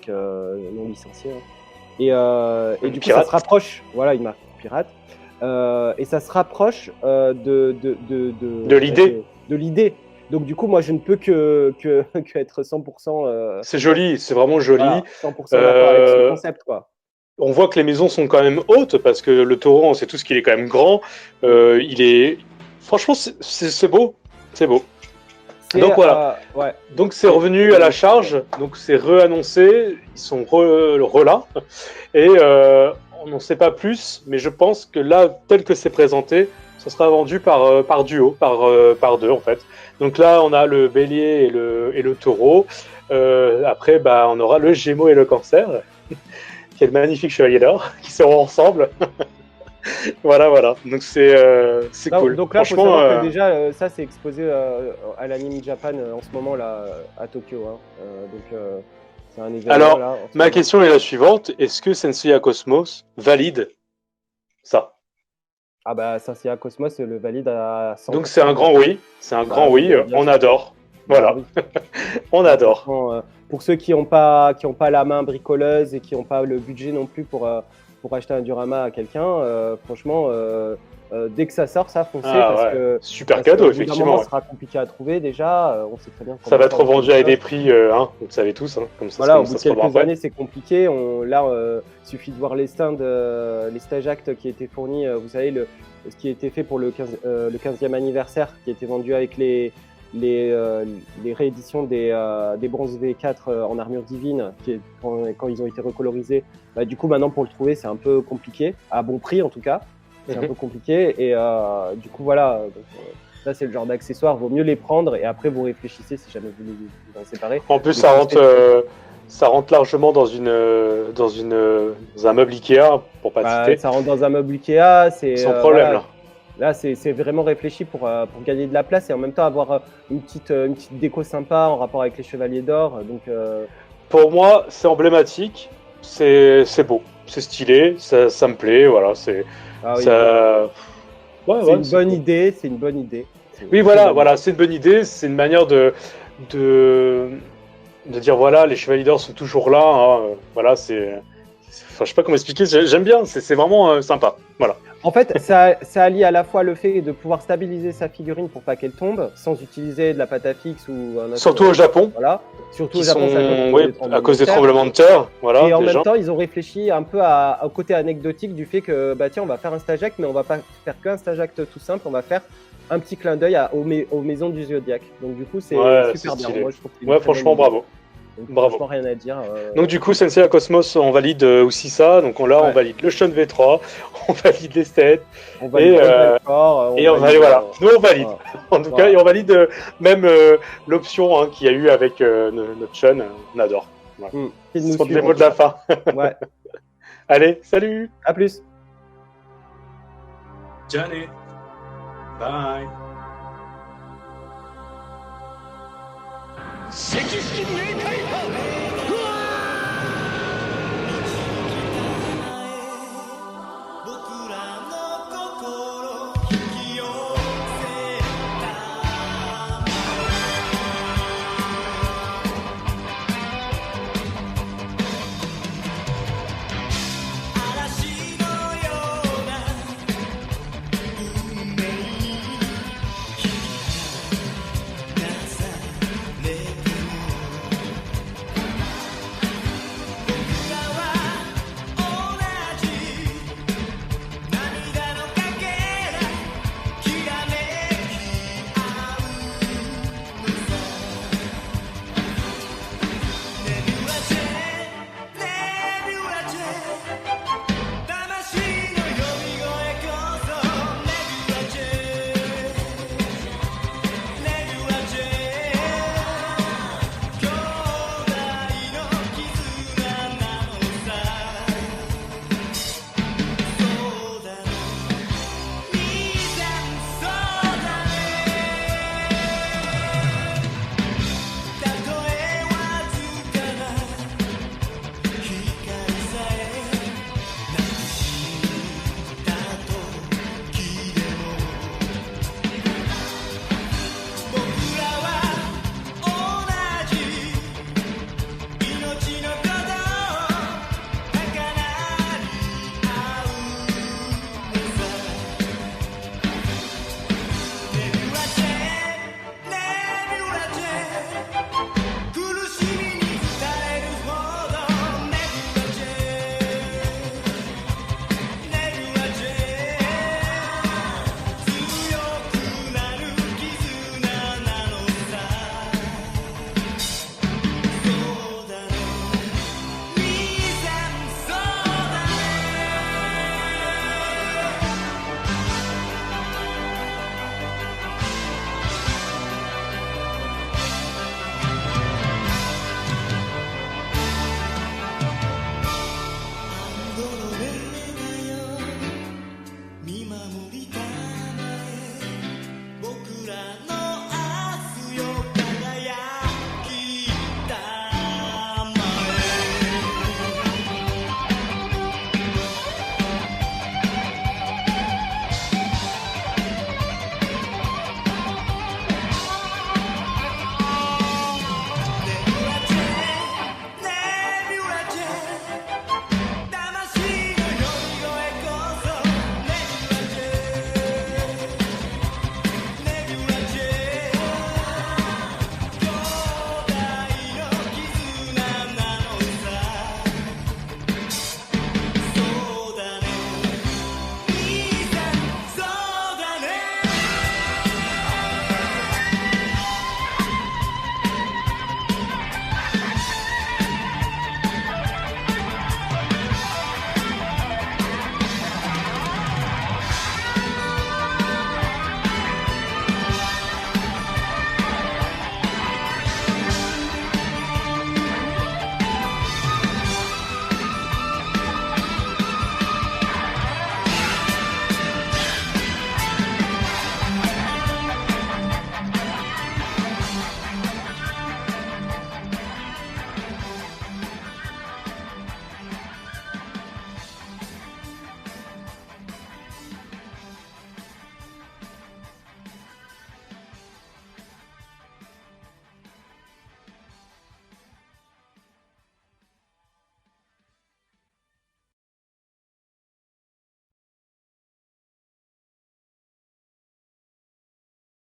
non licenciée. Hein. Et du coup, ça se rapproche, voilà, une marque pirate. Et ça se rapproche de l'idée. De l'idée. Donc du coup, moi, je ne peux que être 100%. C'est joli, c'est vraiment joli. Voilà, 100% d'accord avec ce concept, quoi. On voit que les maisons sont quand même hautes parce que le taureau, on sait tous qu'il est quand même grand. Il est, franchement, c'est beau, c'est beau. Donc voilà. Ouais. Donc c'est revenu à la charge. Donc c'est réannoncé. Ils sont là. Et on n'en sait pas plus, mais je pense que là, tel que c'est présenté, ça sera vendu par duo, par deux en fait. Donc là, on a le bélier et le taureau. Après, on aura le gémeaux et le cancer, qui est le magnifique chevalier d'or, qui seront ensemble. voilà. Donc c'est cool. Donc là, il faut savoir que déjà, ça c'est exposé à l'Anime Japan en ce moment là à Tokyo. Hein. Donc c'est un événement. Alors, là, ma question est la suivante: est-ce que Senseiya Cosmos valide ça? Ah bah Senseiya Cosmos le valide à 100%. Donc c'est un grand oui. C'est un grand oui. On adore. Voilà. Bah oui. On adore. Franchement, pour ceux qui n'ont pas la main bricoleuse et qui n'ont pas le budget non plus pour acheter un diorama à quelqu'un, franchement, dès que ça sort, ça foncez parce que Super parce cadeau, qu'au bout d'un effectivement. moment, ouais. ce sera compliqué à trouver déjà. On sait très bien. Ça va être comment vendu à des ça. prix, hein, vous le savez tous, hein, comme ça, Voilà, au ça bout de se revend quelques après. années, c'est compliqué. Il suffit de voir les stands, les stage acts qui étaient fournis. Vous savez, ce qui a été fait pour le 15e anniversaire, qui a été vendu avec les rééditions des bronzes V4 en armure divine, quand ils ont été recolorisés. Bah, du coup, maintenant, pour le trouver, c'est un peu compliqué, à bon prix en tout cas. C'est un peu compliqué. Et du coup, voilà. Donc, ça, c'est le genre d'accessoires. Vaut mieux les prendre et après, vous réfléchissez si jamais vous en séparez. En plus, Mais ça rentre largement dans un meuble Ikea, pour pas citer. ça rentre dans un meuble Ikea. Sans problème, voilà. là. Là, c'est vraiment réfléchi pour gagner de la place et en même temps avoir une petite déco sympa en rapport avec les Chevaliers d'Or. Donc, Pour moi, c'est emblématique, c'est beau, c'est stylé, ça me plaît, voilà, c'est ah oui, ça. Ouais, c'est ouais, une bonne idée. C'est une bonne idée. Oui, voilà, c'est une bonne idée, c'est une manière de dire voilà, les Chevaliers d'Or sont toujours là, hein, voilà, c'est. Enfin, je sais pas comment expliquer, j'aime bien, c'est vraiment sympa, voilà. En fait, ça allie à la fois le fait de pouvoir stabiliser sa figurine pour pas qu'elle tombe, sans utiliser de la pâte à fixe ou un autre. Surtout au Japon. Voilà. Surtout au Qui Japon, sont, à cause des tremblements de terre, voilà. Et en déjà. même temps, ils ont réfléchi un peu au côté anecdotique du fait que, bah tiens, on va faire un stage act, mais on va pas faire qu'un stage act tout simple, on va faire un petit clin d'œil aux maisons du Zodiac. Donc du coup, c'est super bien. Moi, je trouve que franchement, bravo. Donc, Bravo. Franchement, rien à dire. Donc du coup, Sensei Cosmos, on valide aussi ça. Donc on valide le Shun V3, on valide les sets. On valide voilà. Nous on valide. Voilà. En tout cas, et on valide même l'option qu'il y a eu avec notre Shun. On adore. Voilà. Ce sont les mots de la fin. Ouais. Allez, salut. À plus. Johnny. Bye. 赤式明快